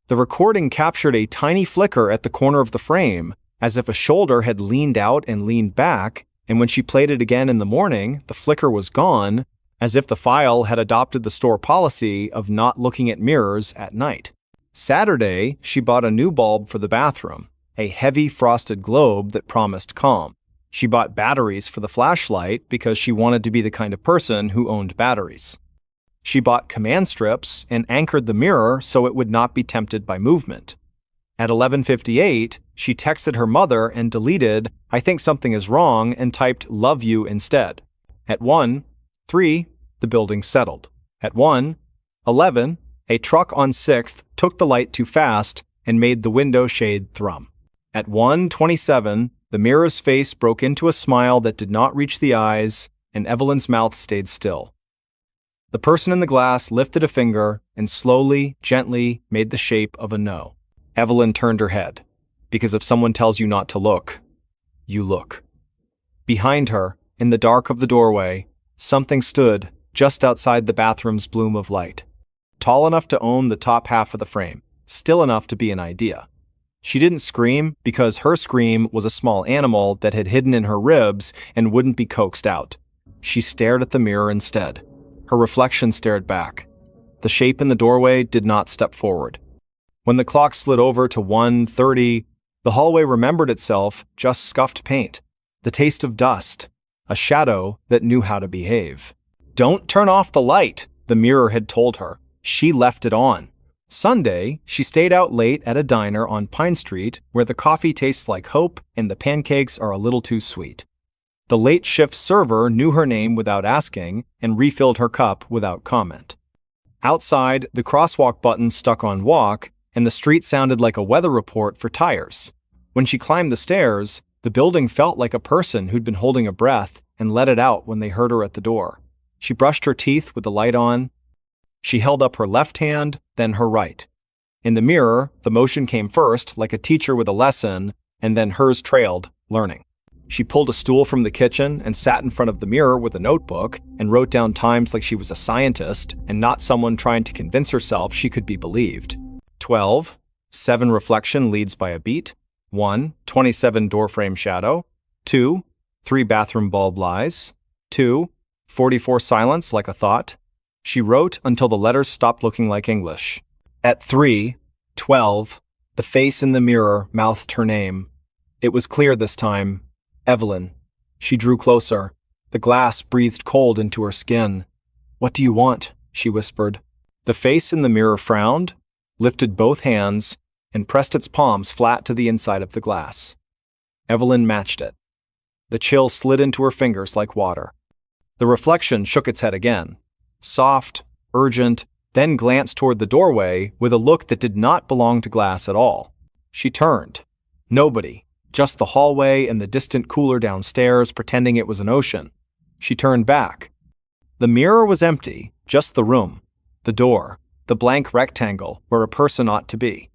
The recording captured a tiny flicker at the corner of the frame, as if a shoulder had leaned out and leaned back, and when she played it again in the morning, the flicker was gone, as if the file had adopted the store policy of not looking at mirrors at night. Saturday, she bought a new bulb for the bathroom, a heavy frosted globe that promised calm. She bought batteries for the flashlight because she wanted to be the kind of person who owned batteries. She bought command strips and anchored the mirror so it would not be tempted by movement. At 11:58, she texted her mother and deleted, "I think something is wrong," and typed, "love you" instead. At 1:03, the building settled. At 1:11, a truck on 6th took the light too fast and made the window shade thrum. At 1:27, the mirror's face broke into a smile that did not reach the eyes, and Evelyn's mouth stayed still. The person in the glass lifted a finger and slowly, gently made the shape of a no. Evelyn turned her head. Because if someone tells you not to look, you look. Behind her, in the dark of the doorway, something stood just outside the bathroom's bloom of light. Tall enough to own the top half of the frame, still enough to be an idea. She didn't scream because her scream was a small animal that had hidden in her ribs and wouldn't be coaxed out. She stared at the mirror instead. Her reflection stared back. The shape in the doorway did not step forward. When the clock slid over to 1:30, the hallway remembered itself, just scuffed paint, the taste of dust, a shadow that knew how to behave. "Don't turn off the light," the mirror had told her. She left it on. Sunday, she stayed out late at a diner on Pine Street where the coffee tastes like hope and the pancakes are a little too sweet. The late shift server knew her name without asking and refilled her cup without comment. Outside, the crosswalk button stuck on walk, and the street sounded like a weather report for tires. When she climbed the stairs, the building felt like a person who'd been holding a breath and let it out when they heard her at the door. She brushed her teeth with the light on. She held up her left hand, then her right. In the mirror, the motion came first, like a teacher with a lesson, and then hers trailed, learning. She pulled a stool from the kitchen and sat in front of the mirror with a notebook and wrote down times like she was a scientist and not someone trying to convince herself she could be believed. 12. 7 reflection leads by a beat. 1. 27 doorframe shadow. 2. 3 bathroom bulb lies. 2. 44 silence like a thought. She wrote until the letters stopped looking like English. At 3:12, the face in the mirror mouthed her name. It was clear this time. Evelyn. She drew closer. The glass breathed cold into her skin. "What do you want?" she whispered. The face in the mirror frowned, lifted both hands, and pressed its palms flat to the inside of the glass. Evelyn matched it. The chill slid into her fingers like water. The reflection shook its head again. Soft, urgent, then glanced toward the doorway with a look that did not belong to glass at all. She turned. Nobody. Just the hallway and the distant cooler downstairs pretending it was an ocean. She turned back. The mirror was empty, just the room, the door, the blank rectangle where a person ought to be.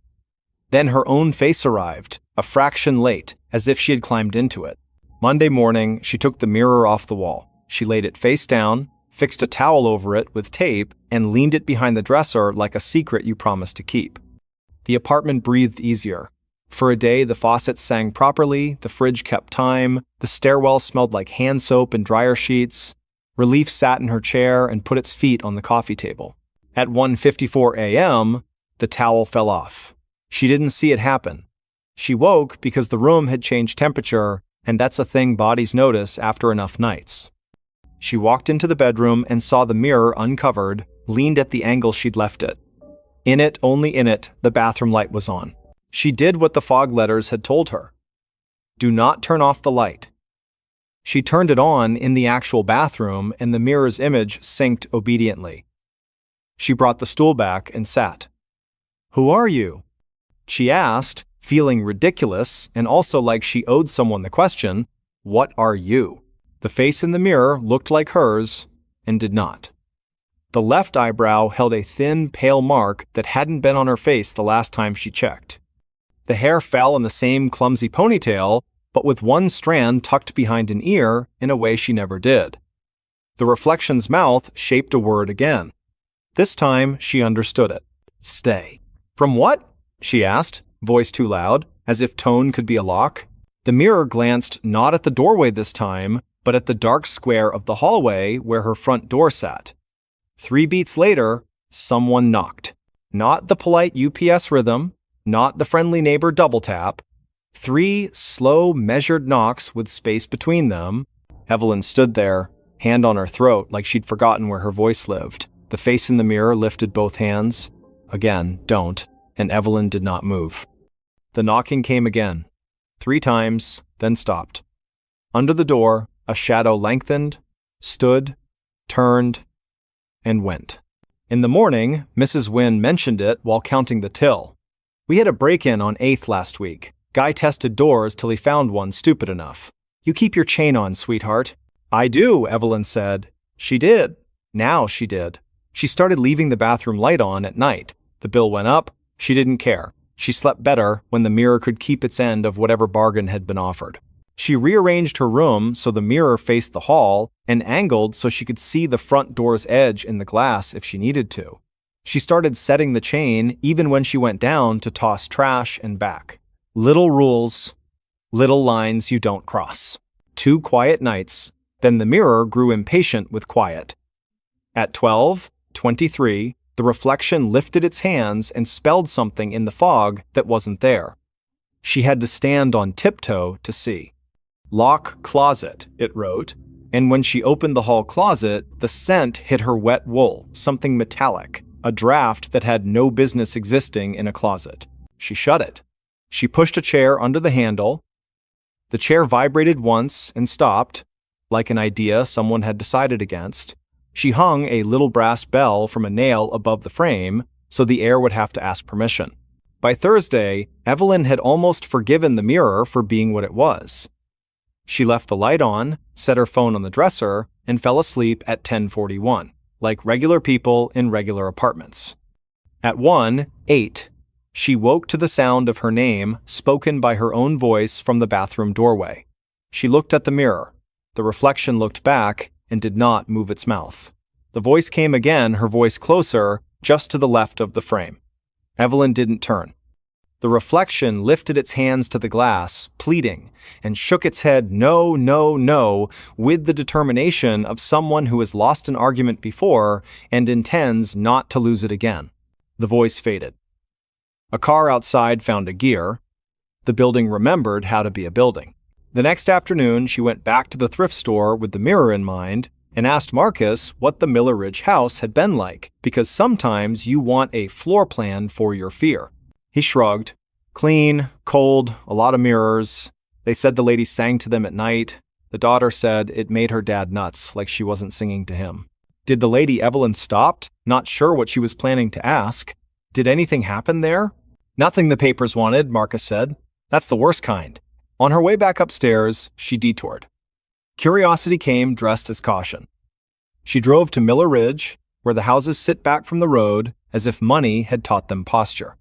Then her own face arrived, a fraction late, as if she had climbed into it. Monday morning, she took the mirror off the wall. She laid it face down, fixed a towel over it with tape, and leaned it behind the dresser like a secret you promised to keep. The apartment breathed easier. For a day, the faucets sang properly, the fridge kept time, the stairwell smelled like hand soap and dryer sheets. Relief sat in her chair and put its feet on the coffee table. At 1:54 a.m., the towel fell off. She didn't see it happen. She woke because the room had changed temperature, and that's a thing bodies notice after enough nights. She walked into the bedroom and saw the mirror uncovered, leaned at the angle she'd left it. In it, only in it, the bathroom light was on. She did what the fog letters had told her. Do not turn off the light. She turned it on in the actual bathroom, and the mirror's image synced obediently. She brought the stool back and sat. "Who are you?" she asked, feeling ridiculous and also like she owed someone the question, "What are you?" The face in the mirror looked like hers and did not. The left eyebrow held a thin, pale mark that hadn't been on her face the last time she checked. The hair fell in the same clumsy ponytail, but with one strand tucked behind an ear in a way she never did. The reflection's mouth shaped a word again. This time, she understood it. Stay. From what? She asked, voice too loud, as if tone could be a lock. The mirror glanced not at the doorway this time, but at the dark square of the hallway where her front door sat. 3 beats later, someone knocked. Not the polite UPS rhythm, not the friendly neighbor double tap. 3 slow, measured knocks with space between them. Evelyn stood there, hand on her throat like she'd forgotten where her voice lived. The face in the mirror lifted both hands. Again, don't, and Evelyn did not move. The knocking came again. 3 times, then stopped. Under the door, a shadow lengthened, stood, turned, and went. In the morning, Mrs. Wynne mentioned it while counting the till. We had a break-in on 8th last week. Guy tested doors till he found one stupid enough. You keep your chain on, sweetheart. I do, Evelyn said. She did. Now she did. She started leaving the bathroom light on at night. The bill went up. She didn't care. She slept better when the mirror could keep its end of whatever bargain had been offered. She rearranged her room so the mirror faced the hall and angled so she could see the front door's edge in the glass if she needed to. She started setting the chain even when she went down to toss trash and back. Little rules, little lines you don't cross. 2 quiet nights, then the mirror grew impatient with quiet. At 12:23, the reflection lifted its hands and spelled something in the fog that wasn't there. She had to stand on tiptoe to see. Lock closet, it wrote, and when she opened the hall closet, the scent hit her wet wool, something metallic, a draft that had no business existing in a closet. She shut it. She pushed a chair under the handle. The chair vibrated once and stopped, like an idea someone had decided against. She hung a little brass bell from a nail above the frame, so the air would have to ask permission. By Thursday, Evelyn had almost forgiven the mirror for being what it was. She left the light on, set her phone on the dresser, and fell asleep at 10:41, like regular people in regular apartments. At 1:08, she woke to the sound of her name spoken by her own voice from the bathroom doorway. She looked at the mirror. The reflection looked back and did not move its mouth. The voice came again, her voice closer, just to the left of the frame. Evelyn didn't turn. The reflection lifted its hands to the glass, pleading, and shook its head no, no, no, with the determination of someone who has lost an argument before and intends not to lose it again. The voice faded. A car outside found a gear. The building remembered how to be a building. The next afternoon, she went back to the thrift store with the mirror in mind and asked Marcus what the Miller Ridge house had been like, because sometimes you want a floor plan for your fear. He shrugged. Clean, cold, a lot of mirrors. They said the lady sang to them at night. The daughter said it made her dad nuts, like she wasn't singing to him. Did the lady Evelyn stopped, not sure what she was planning to ask? Did anything happen there? Nothing the papers wanted, Marcus said. That's the worst kind. On her way back upstairs, she detoured. Curiosity came dressed as caution. She drove to Miller Ridge, where the houses sit back from the road as if money had taught them posture.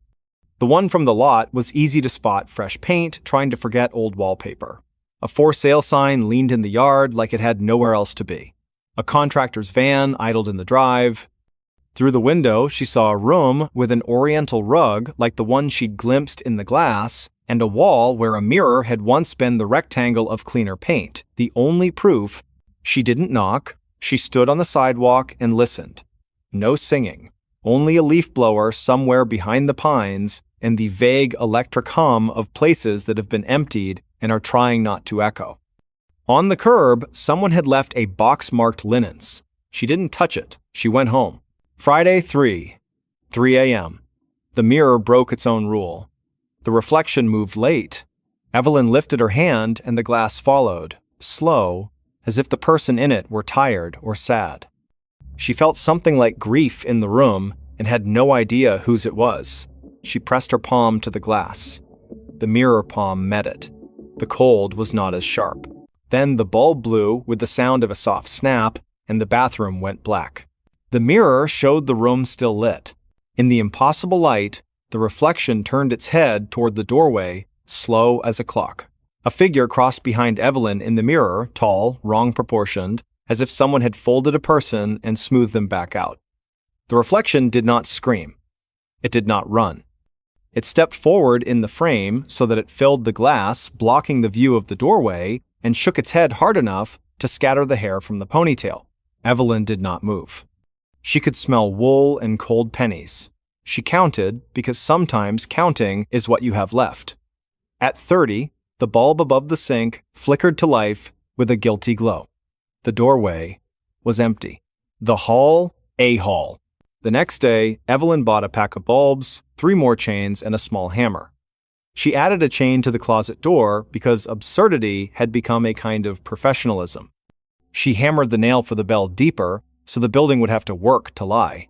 The one from the lot was easy to spot fresh paint trying to forget old wallpaper. A for sale sign leaned in the yard like it had nowhere else to be. A contractor's van idled in the drive. Through the window, she saw a room with an oriental rug like the one she'd glimpsed in the glass, and a wall where a mirror had once been the rectangle of cleaner paint, the only proof. She didn't knock. She stood on the sidewalk and listened. No singing, only a leaf blower somewhere behind the pines and the vague electric hum of places that have been emptied and are trying not to echo. On the curb, someone had left a box marked linens. She didn't touch it. She went home. Friday, 3 a.m. The mirror broke its own rule. The reflection moved late. Evelyn lifted her hand and the glass followed, slow, as if the person in it were tired or sad. She felt something like grief in the room and had no idea whose it was. She pressed her palm to the glass. The mirror palm met it. The cold was not as sharp. Then the bulb blew with the sound of a soft snap, and the bathroom went black. The mirror showed the room still lit. In the impossible light, the reflection turned its head toward the doorway, slow as a clock. A figure crossed behind Evelyn in the mirror, tall, wrong-proportioned, as if someone had folded a person and smoothed them back out. The reflection did not scream. It did not run. It stepped forward in the frame so that it filled the glass, blocking the view of the doorway, and shook its head hard enough to scatter the hair from the ponytail. Evelyn did not move. She could smell wool and cold pennies. She counted because sometimes counting is what you have left. At 30, the bulb above the sink flickered to life with a guilty glow. The doorway was empty. The hall, a hall. The next day, Evelyn bought a pack of bulbs, 3 more chains, and a small hammer. She added a chain to the closet door because absurdity had become a kind of professionalism. She hammered the nail for the bell deeper so the building would have to work to lie.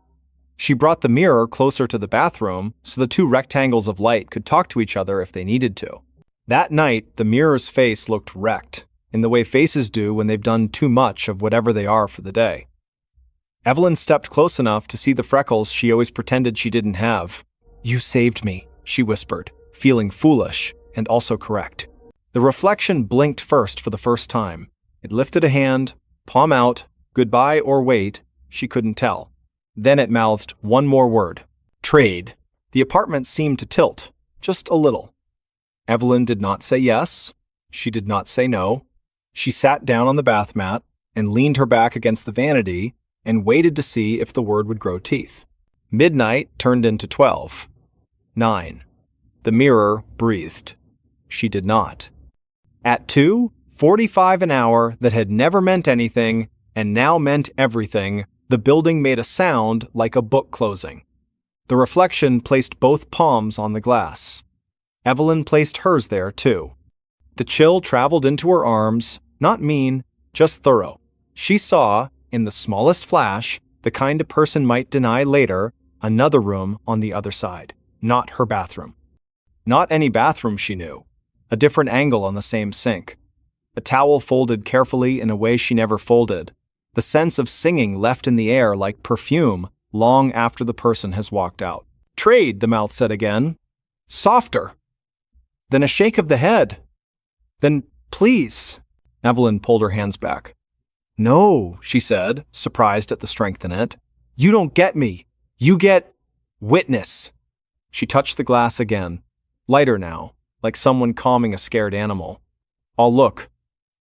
She brought the mirror closer to the bathroom so the 2 rectangles of light could talk to each other if they needed to. That night, the mirror's face looked wrecked, in the way faces do when they've done too much of whatever they are for the day. Evelyn stepped close enough to see the freckles she always pretended she didn't have. "You saved me," she whispered, feeling foolish and also correct. The reflection blinked first for the first time. It lifted a hand, palm out, goodbye or wait, she couldn't tell. Then it mouthed one more word. Trade. The apartment seemed to tilt, just a little. Evelyn did not say yes. She did not say no. She sat down on the bath mat and leaned her back against the vanity and waited to see if the word would grow teeth. Midnight turned into 12. 9. The mirror breathed. She did not. At 2:45 an hour that had never meant anything and now meant everything, the building made a sound like a book closing. The reflection placed both palms on the glass. Evelyn placed hers there too. The chill traveled into her arms, not mean, just thorough. She saw, in the smallest flash, the kind a person might deny later, another room on the other side. Not her bathroom. Not any bathroom she knew. A different angle on the same sink. A towel folded carefully in a way she never folded. The sense of singing left in the air like perfume long after the person has walked out. Trade, the mouth said again. Softer. Then a shake of the head. Then, please. Evelyn pulled her hands back. No, she said, surprised at the strength in it. You don't get me. You get witness. She touched the glass again, lighter now, like someone calming a scared animal. I'll look.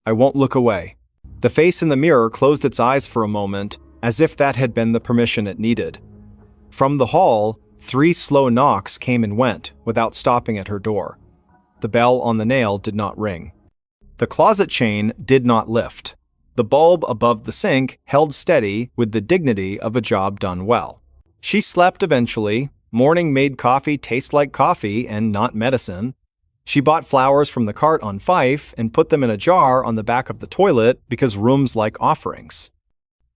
I won't look away. The face in the mirror closed its eyes for a moment, as if that had been the permission it needed. From the hall, 3 slow knocks came and went, without stopping at her door. The bell on the nail did not ring. The closet chain did not lift. The bulb above the sink held steady with the dignity of a job done well. She slept eventually. Morning made coffee taste like coffee and not medicine. She bought flowers from the cart on Fife and put them in a jar on the back of the toilet because rooms like offerings.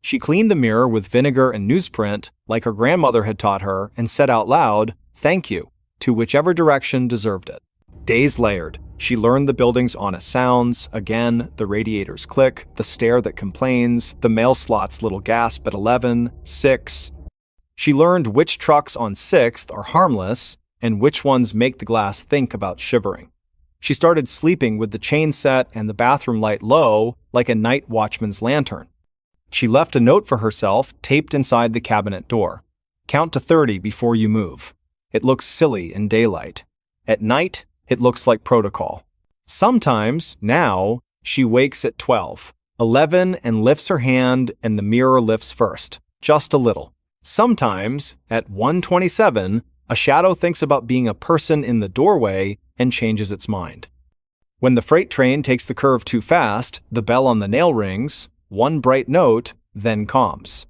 She cleaned the mirror with vinegar and newsprint like her grandmother had taught her and said out loud, "Thank you," to whichever direction deserved it. Days layered. She learned the building's honest sounds, again, the radiator's click, the stare that complains, the mail slot's little gasp at 11, 6. She learned which trucks on 6th are harmless and which ones make the glass think about shivering. She started sleeping with the chain set and the bathroom light low like a night watchman's lantern. She left a note for herself taped inside the cabinet door. Count to 30 before you move. It looks silly in daylight. At night, it looks like protocol. Sometimes, now, she wakes at 12, 11 and lifts her hand and the mirror lifts first, just a little. Sometimes, at 1:27, a shadow thinks about being a person in the doorway and changes its mind. When the freight train takes the curve too fast, the bell on the nail rings, one bright note, then calms.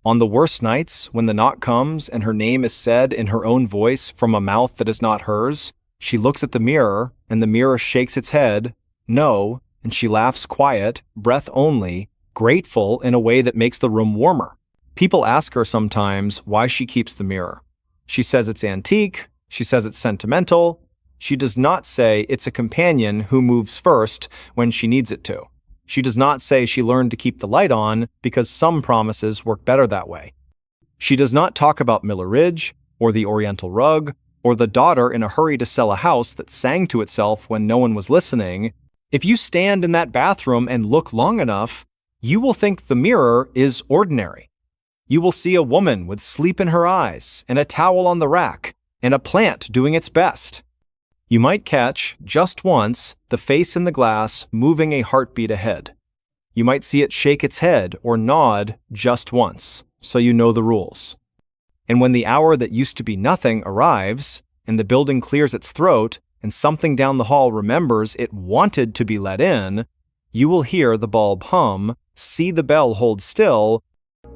On the worst nights, when the knock comes and her name is said in her own voice from a mouth that is not hers, she looks at the mirror, and the mirror shakes its head, no, and she laughs quiet, breath only, grateful in a way that makes the room warmer. People ask her sometimes why she keeps the mirror. She says it's antique, she says it's sentimental. She does not say it's a companion who moves first when she needs it to. She does not say she learned to keep the light on because some promises work better that way. She does not talk about Miller Ridge, or the Oriental rug, or the daughter in a hurry to sell a house that sang to itself when no one was listening. If you stand in that bathroom and look long enough, You will think the mirror is ordinary. You will see a woman with sleep in her eyes and a towel on the rack and a plant doing its best. You might catch, just once, the face in the glass moving a heartbeat ahead. You might see it shake its head or nod just once, so you know the rules. And when the hour that used to be nothing arrives, and the building clears its throat, and something down the hall remembers it wanted to be let in, you will hear the bulb hum, see the bell hold still,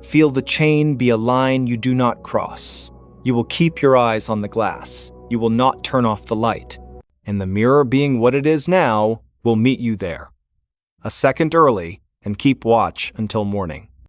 feel the chain be a line you do not cross. You will keep your eyes on the glass. You will not turn off the light. And the mirror, being what it is now, will meet you there. A second early, and keep watch until morning.